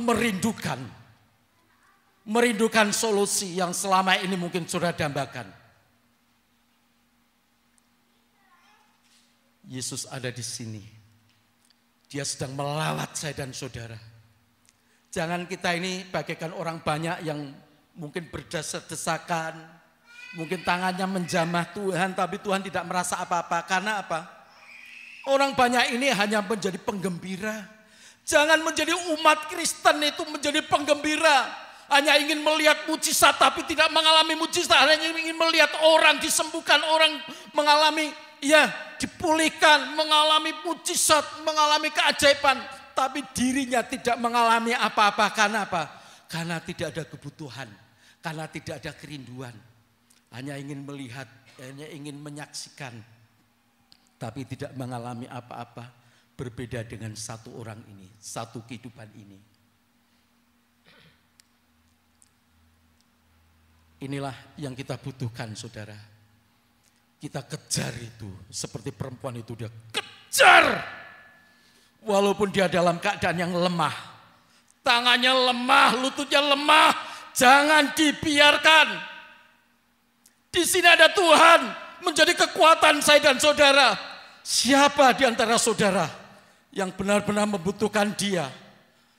merindukan solusi yang selama ini mungkin sudah dambakan. Yesus ada di sini. Dia sedang melawat saya dan saudara. Jangan kita ini bagaikan orang banyak yang mungkin berdesak-desakan, mungkin tangannya menjamah Tuhan, tapi Tuhan tidak merasa apa-apa. Karena apa? Orang banyak ini hanya menjadi penggembira. Jangan menjadi umat Kristen itu menjadi penggembira. hanya ingin melihat mujizat tapi tidak mengalami mujizat, hanya ingin melihat orang disembuhkan, orang mengalami dipulihkan, mengalami mujizat, mengalami keajaiban, tapi dirinya tidak mengalami apa-apa. Karena apa? Karena tidak ada kebutuhan, karena tidak ada kerinduan. Hanya ingin melihat, hanya ingin menyaksikan, tapi tidak mengalami apa-apa. Berbeda dengan satu orang ini, satu kehidupan ini. Inilah yang kita butuhkan, saudara. Kita kejar itu, seperti perempuan itu dia kejar. Walaupun dia dalam keadaan yang lemah, tangannya lemah, lututnya lemah, jangan dibiarkan. Di sini ada Tuhan menjadi kekuatan saya dan saudara. Siapa di antara saudara yang benar-benar membutuhkan dia?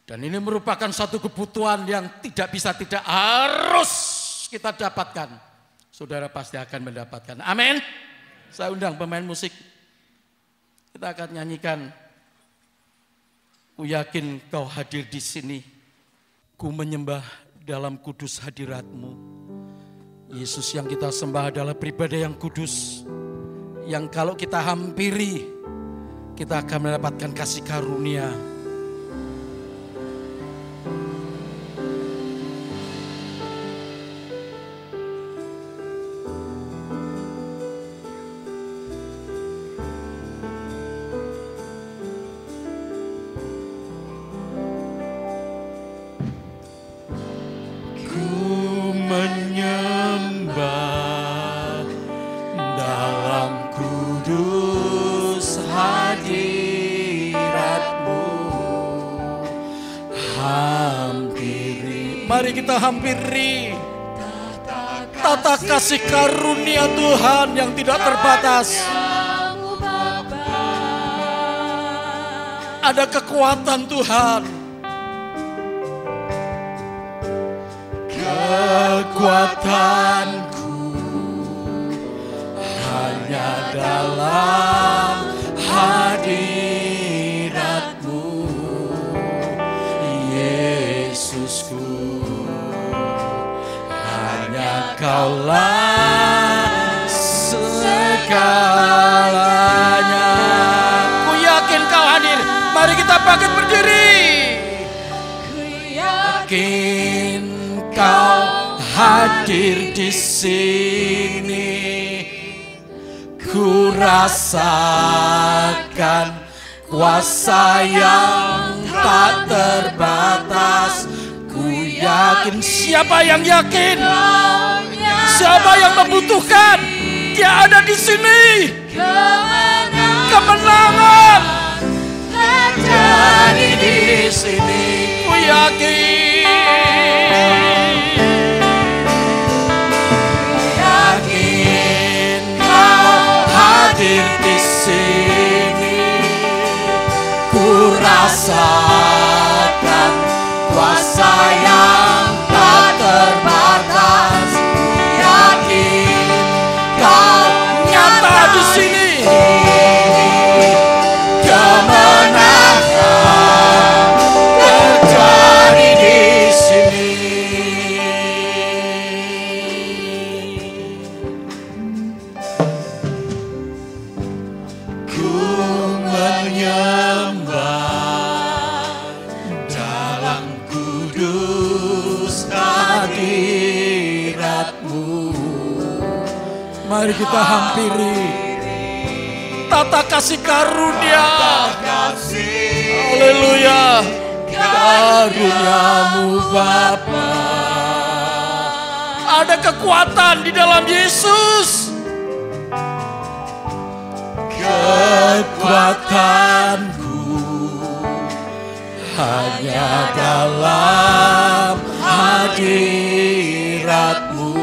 Dan ini merupakan satu kebutuhan yang tidak bisa, tidak harus kita dapatkan. Saudara pasti akan mendapatkan. Amin. Saya undang pemain musik. Kita akan nyanyikan Ku yakin kau hadir di sini. Ku menyembah dalam kudus hadirat-Mu. Yesus yang kita sembah adalah pribadi yang kudus. Yang kalau kita hampiri, kita akan mendapatkan kasih karunia. Mari kita hampiri tata kasih karunia Tuhan yang tidak terbatas. Ada kekuatan Tuhan. Kekuatanku hanya dalam hadirat-Mu, Yesusku. Kaulah segalanya. Ku yakin kau hadir. Mari kita bangkit berdiri. Ku yakin kau hadir di sini. Ku rasakan kuasa yang tak terbatas. Ku yakin. Siapa yang yakin? Siapa yang membutuhkan? Dia ada di sini. Kemenangan terjadi di sini. Ku yakin kau hadir di sini. Ku rasakan kuasa yang tak terbatas. Di sini kemenangan terjadi di sini. Ku menyembah dalam kudus hadirat-Mu. Mari kita hampiri tata kasih karunia. Haleluya. Karunia-Mu Bapa. Ada kekuatan di dalam Yesus. Kekuatanku hanya dalam hadirat-Mu,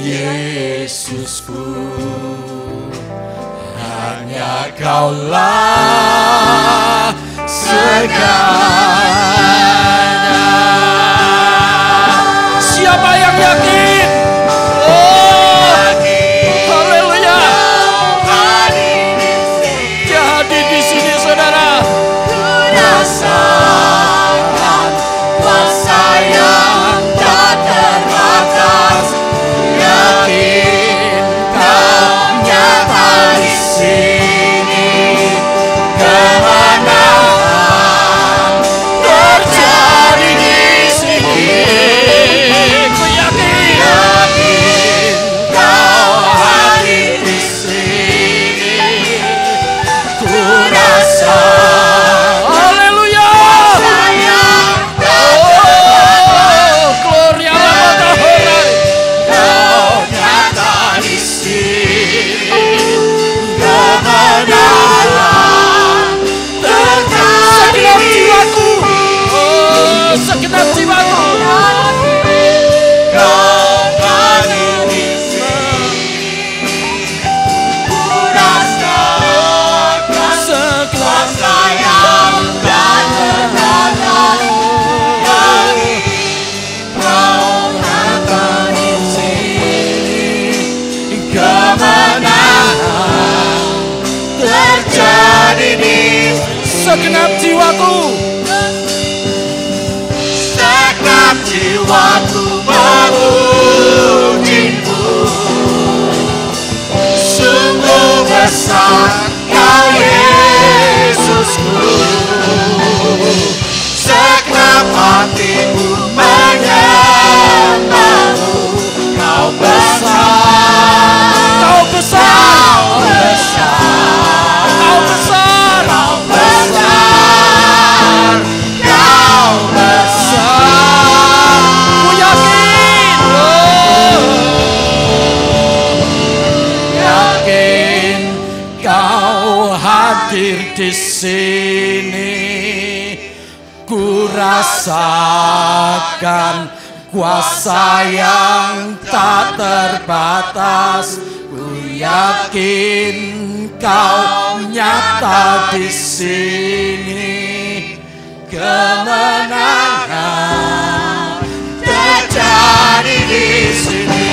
Yesusku. Hanya Kaulah segalanya. Siapa yang yakin? Oh, haleluya. Dia hadir di sini, saudara. Rasakan kuasa jiwaku. Segenap jiwaku memuji-Mu. Sungguh besar Kau Yesusku. Segenap hatiku menyembah-Mu. Kau besar, Kau besar, Kau besar, Kau besar, Kau besar, Kau besar. ku yakin, yakin Kau hadir di sini. Ku rasakan kuasa yang tak terbatas. Ku yakin Kau nyata di sini. Kemenangan terjadi di sini.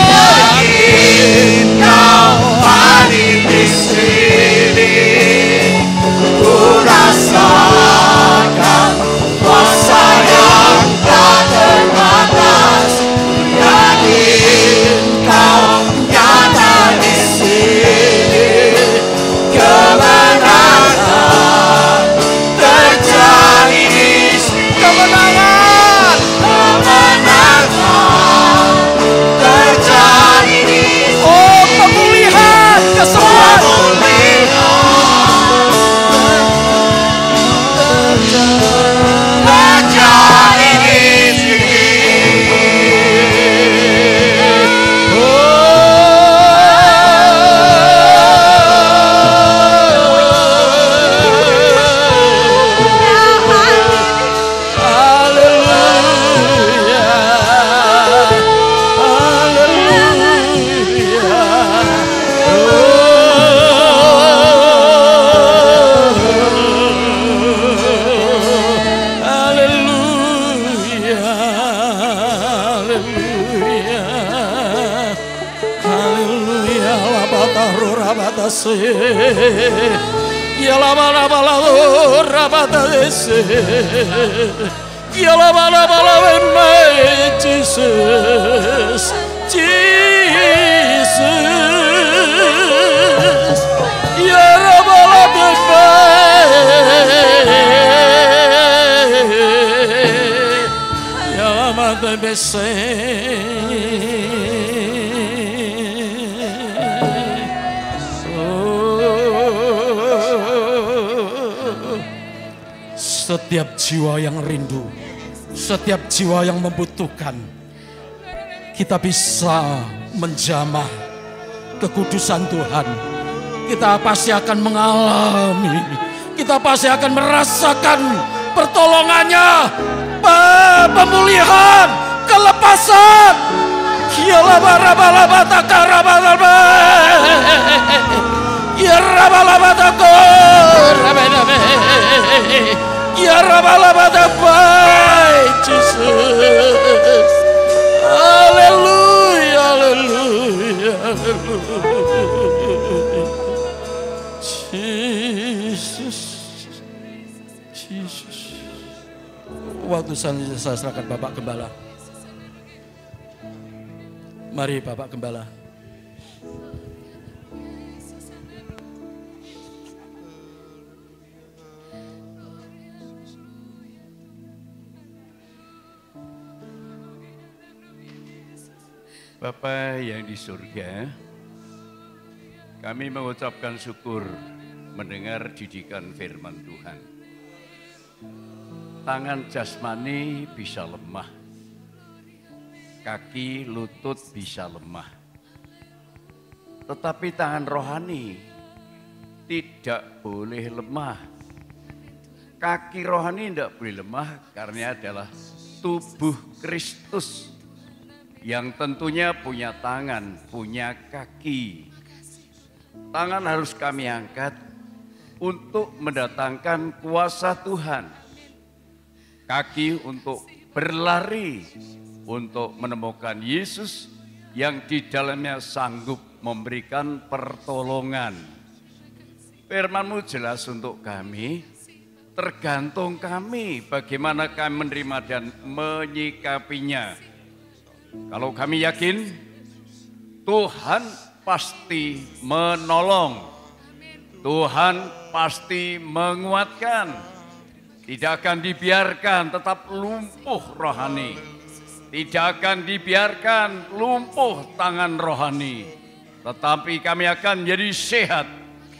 Yakin Kau hadir di sini. Ku rasakan kuasa yang tak terbatas. Yakin Kau nyata di sini. Kemenangan terjadi di sini. Kemenangan, Kemenangan terjadi di sini. oh pemulihan, kesembuhan. Terjadi di sini. Ya la bala bala rabata dese. Ya la bala bala Jesus, Jesus. Ya la bala bala. Ya la mata bese. Setiap jiwa yang rindu, setiap jiwa yang membutuhkan, kita bisa menjamah kekudusan Tuhan. Kita pasti akan mengalami, kita pasti akan merasakan pertolongannya, pemulihan, kelepasan. Jesus. Haleluya, haleluya, haleluya. Jesus, Jesus. Waktu selanjutnya saya serahkan Bapak Gembala. Mari Bapak Gembala. Bapa yang di surga, kami mengucapkan syukur mendengar didikan firman Tuhan. Tangan jasmani bisa lemah, kaki lutut bisa lemah. Tetapi tangan rohani tidak boleh lemah. Kaki rohani tidak boleh lemah karena adalah tubuh Kristus yang tentunya punya tangan, punya kaki. Tangan harus kami angkat untuk mendatangkan kuasa Tuhan. Kaki untuk berlari, untuk menemukan Yesus yang di dalamnya sanggup memberikan pertolongan. Firman-Mu jelas untuk kami, tergantung kami bagaimana kami menerima dan menyikapinya. Kalau kami yakin Tuhan pasti menolong, Tuhan pasti menguatkan. Tidak akan dibiarkan tetap lumpuh rohani. Tidak akan dibiarkan lumpuh tangan rohani. Tetapi kami akan menjadi sehat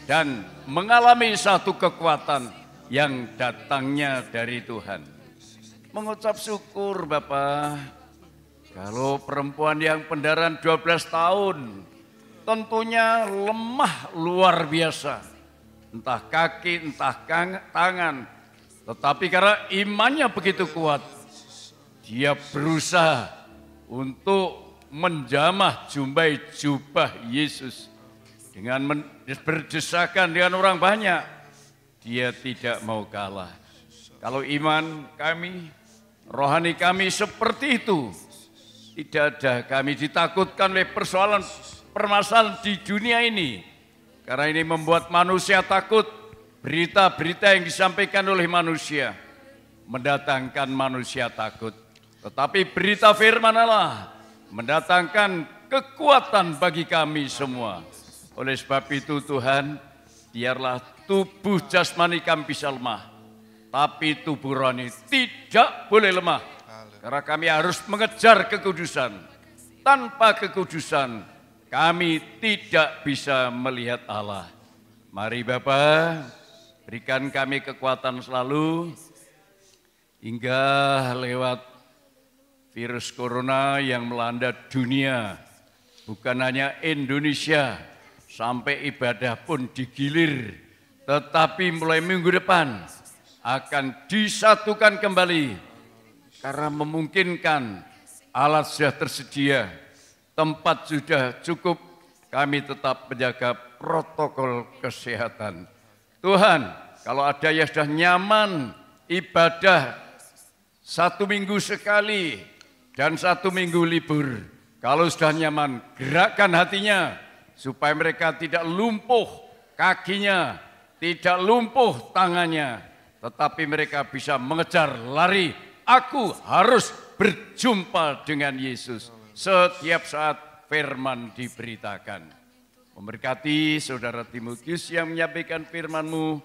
dan mengalami satu kekuatan yang datangnya dari Tuhan. Mengucap syukur Bapak, kalau perempuan yang pendarahan 12 tahun tentunya lemah luar biasa. Entah kaki, entah tangan. Tetapi karena imannya begitu kuat, dia berusaha untuk menjamah jubah Yesus. Dengan berdesakan dengan orang banyak, dia tidak mau kalah. Kalau iman kami, rohani kami seperti itu, tidak ada kami ditakutkan oleh permasalahan di dunia ini. Karena ini membuat manusia takut. Berita-berita yang disampaikan oleh manusia mendatangkan manusia takut. Tetapi berita firman Allah mendatangkan kekuatan bagi kami semua. Oleh sebab itu Tuhan, biarlah tubuh jasmani kami bisa lemah, tapi tubuh rohani tidak boleh lemah. Karena kami harus mengejar kekudusan. Tanpa kekudusan kami tidak bisa melihat Allah. Mari Bapak, berikan kami kekuatan selalu hingga lewat virus corona yang melanda dunia, bukan hanya Indonesia, sampai ibadah pun digilir, tetapi mulai minggu depan akan disatukan kembali karena memungkinkan alat sudah tersedia, tempat sudah cukup, kami tetap menjaga protokol kesehatan. Tuhan, kalau ada yang sudah nyaman ibadah 1 minggu sekali dan 1 minggu libur, kalau sudah nyaman gerakkan hatinya supaya mereka tidak lumpuh kakinya, tidak lumpuh tangannya, tetapi mereka bisa mengejar lari. Aku harus berjumpa dengan Yesus setiap saat firman diberitakan. Memberkati saudara Timotius yang menyampaikan firman-Mu,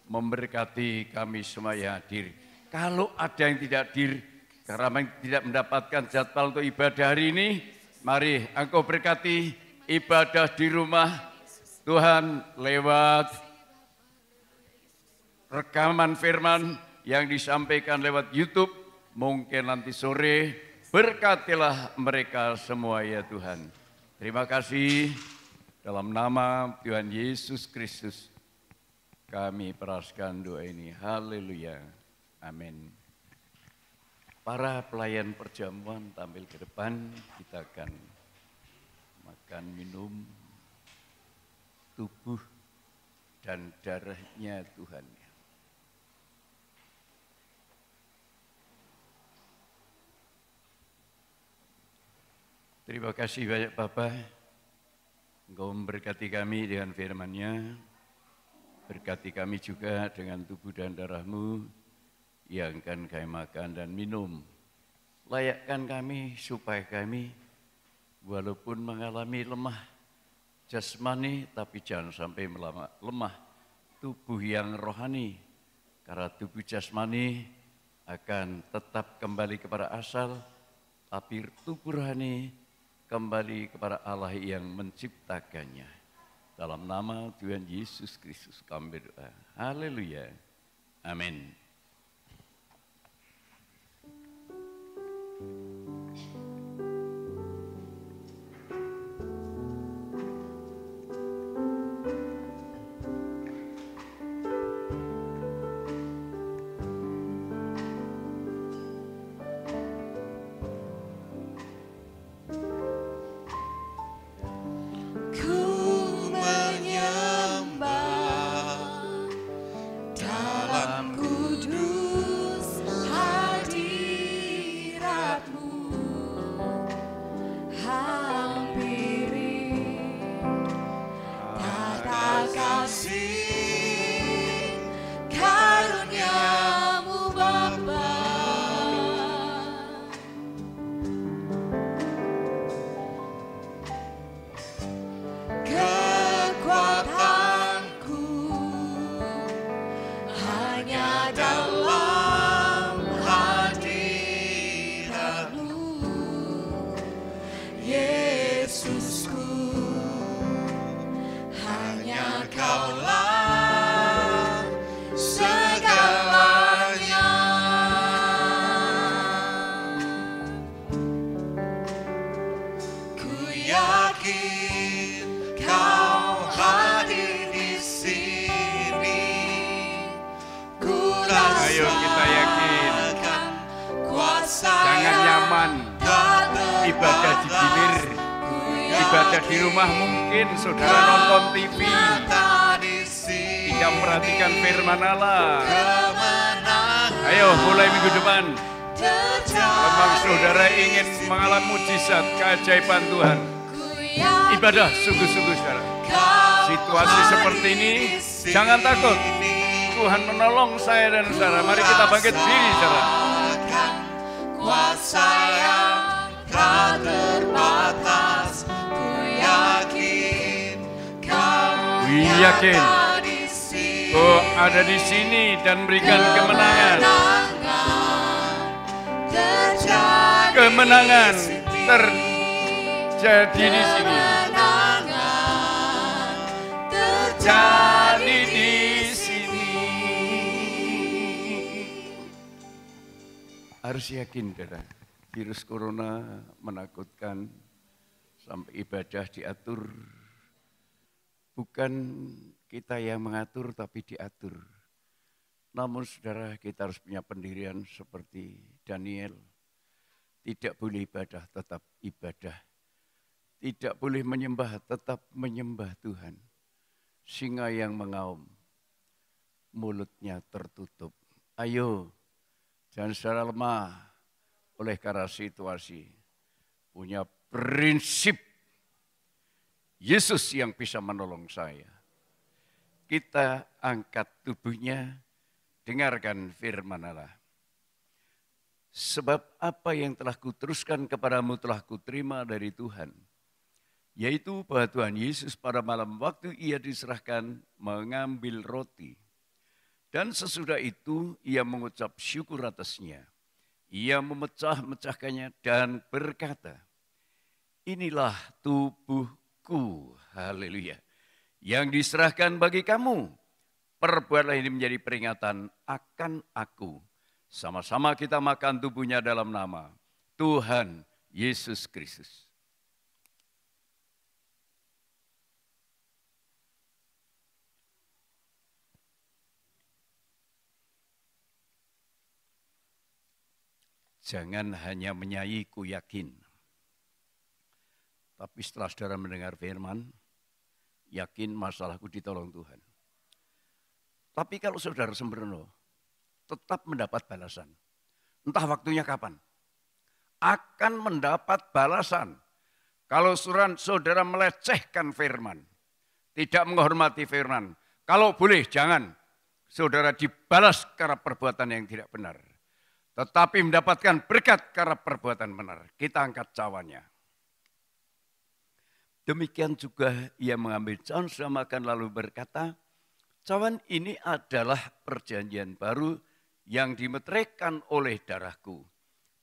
memberkati kami semua yang hadir. Kalau ada yang tidak hadir karena tidak mendapatkan jadwal untuk ibadah hari ini, mari Engkau berkati ibadah di rumah. Tuhan, lewat rekaman firman yang disampaikan lewat YouTube, mungkin nanti sore, berkatilah mereka semua ya Tuhan. Terima kasih. Dalam nama Tuhan Yesus Kristus, kami peraskan doa ini. Haleluya. Amin. Para pelayan perjamuan tampil ke depan, kita akan makan minum tubuh dan darahnya Tuhan. Terima kasih banyak Bapak. Engkau memberkati kami dengan firman-Nya, berkati kami juga dengan tubuh dan darah-Mu yang akan kami makan dan minum. Layakkan kami supaya kami walaupun mengalami lemah jasmani, tapi jangan sampai lemah tubuh yang rohani. Karena tubuh jasmani akan tetap kembali kepada asal, tapi tubuh rohani kembali kepada Allah yang menciptakannya. Dalam nama Tuhan Yesus Kristus kami berdoa. Haleluya. Amin. Ku dalam hadirat-Mu, Yesusku. Hanya Kaulah segalanya. Ku yakin Kau hadir di sini. Ku Ayo kita yakin. rasakan kuasa Jangan nyaman ibadah di bilir, ibadah di rumah. Mungkin saudara nonton TV, tidak perhatikan firman Allah. Ayo mulai minggu depan, memang saudara ingin mengalami mujizat keajaiban Tuhan. Ibadah sungguh-sungguh saudara. Situasi seperti ini, jangan takut. Tuhan menolong saya dan saudara. Mari kita bangkit diri saudara. Kuasa yang tak terbatas, ku yakin Kau Ku yakin ada di sini. Kau ada di sini dan berikan kemenangan. Kemenangan terjadi di sini. Terjadi di sini. Harus yakin, saudara. Virus corona menakutkan, sampai ibadah diatur. Bukan kita yang mengatur, tapi diatur. Namun saudara, kita harus punya pendirian seperti Daniel. Tidak boleh ibadah, tetap ibadah. Tidak boleh menyembah, tetap menyembah Tuhan. Singa yang mengaum, mulutnya tertutup. Ayo, jangan secara lemah oleh karena situasi. Punya prinsip, Yesus yang bisa menolong saya. Kita angkat tubuhnya, dengarkan firman Allah. Sebab apa yang telah kuteruskan kepadamu telah kuterima dari Tuhan. Yaitu bahwa Tuhan Yesus pada malam waktu ia diserahkan mengambil roti. Dan sesudah itu ia mengucap syukur atasnya. Ia memecah-mecahkannya dan berkata, inilah tubuhku, haleluya, yang diserahkan bagi kamu. Perbuatlah ini menjadi peringatan akan aku. Sama-sama kita makan tubuhnya dalam nama Tuhan Yesus Kristus. Jangan hanya menyanyi ku yakin. Tapi setelah saudara mendengar firman, yakin masalahku ditolong Tuhan. Tapi kalau saudara sembrono, tetap mendapat balasan. Entah waktunya kapan. Akan mendapat balasan. Kalau saudara melecehkan firman, tidak menghormati firman. Kalau boleh jangan saudara dibalas karena perbuatan yang tidak benar. Tetapi mendapatkan berkat karena perbuatan benar. Kita angkat cawannya. Demikian juga ia mengambil cawan sudah makan lalu berkata, cawan ini adalah perjanjian baru yang dimeteraikan oleh darahku.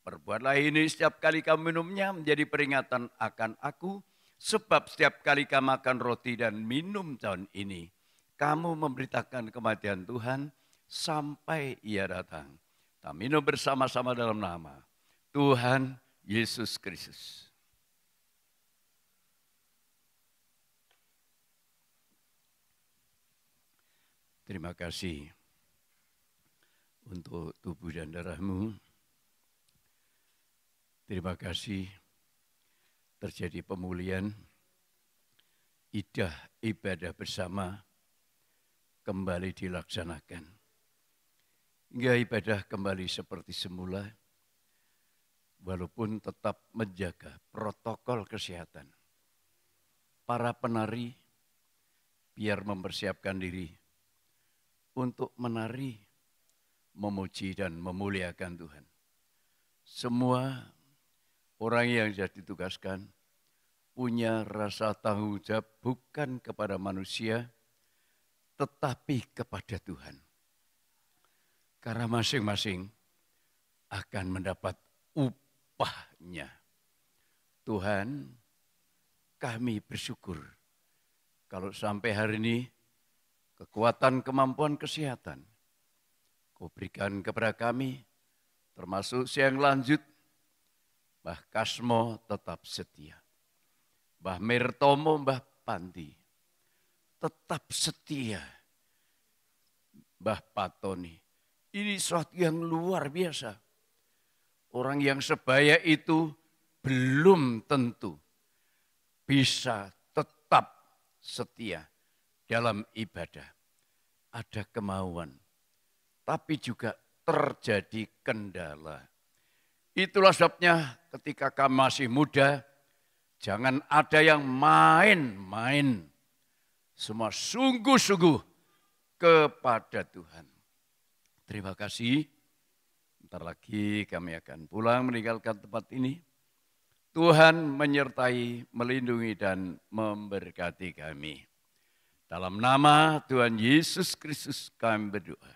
Perbuatlah ini setiap kali kamu minumnya menjadi peringatan akan aku. Sebab setiap kali kamu makan roti dan minum cawan ini, kamu memberitakan kematian Tuhan sampai ia datang. Kita minum bersama-sama dalam nama Tuhan Yesus Kristus. Terima kasih untuk tubuh dan darahmu. Terima kasih terjadi pemulihan, ibadah bersama kembali dilaksanakan. Hingga ibadah kembali seperti semula, walaupun tetap menjaga protokol kesehatan. Para penari biar mempersiapkan diri untuk menari, memuji dan memuliakan Tuhan. Semua orang yang sudah ditugaskan punya rasa tanggung jawab bukan kepada manusia, tetapi kepada Tuhan. Karena masing-masing akan mendapat upahnya. Tuhan, kami bersyukur kalau sampai hari ini kekuatan, kemampuan, kesehatan Kau berikan kepada kami, termasuk siang lanjut, Mbah Kasmo tetap setia. Mbah Mirtomo, Mbah Panti tetap setia. Mbah Patoni, ini sesuatu yang luar biasa. Orang yang sebaya itu belum tentu bisa tetap setia dalam ibadah. Ada kemauan, tapi juga terjadi kendala. Itulah sebabnya ketika kami masih muda, jangan ada yang main-main. Semua sungguh-sungguh kepada Tuhan. Terima kasih. Bentar lagi kami akan pulang meninggalkan tempat ini. Tuhan menyertai, melindungi, dan memberkati kami. Dalam nama Tuhan Yesus Kristus kami berdoa.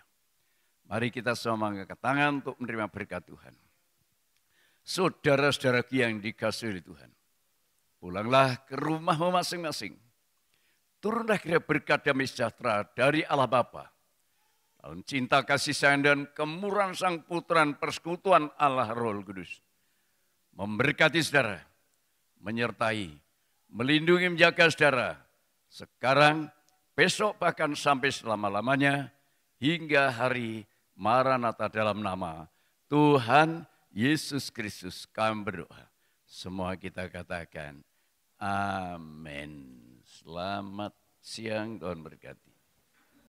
Mari kita semua mengangkat tangan untuk menerima berkat Tuhan. Saudara-saudaraku yang dikasihi oleh Tuhan, pulanglah ke rumahmu masing-masing. Turunlah kira berkat damai sejahtera dari Allah Bapa, dalam cinta kasih sayang dan kemurahan Sang Putra dan persekutuan Allah Roh Kudus. Memberkati saudara, menyertai, melindungi, menjaga saudara, sekarang, besok, bahkan sampai selama-lamanya, hingga hari Maranatha dalam nama Tuhan Yesus Kristus kami berdoa. Semua kita katakan, amin. Selamat siang, Tuhan berkati.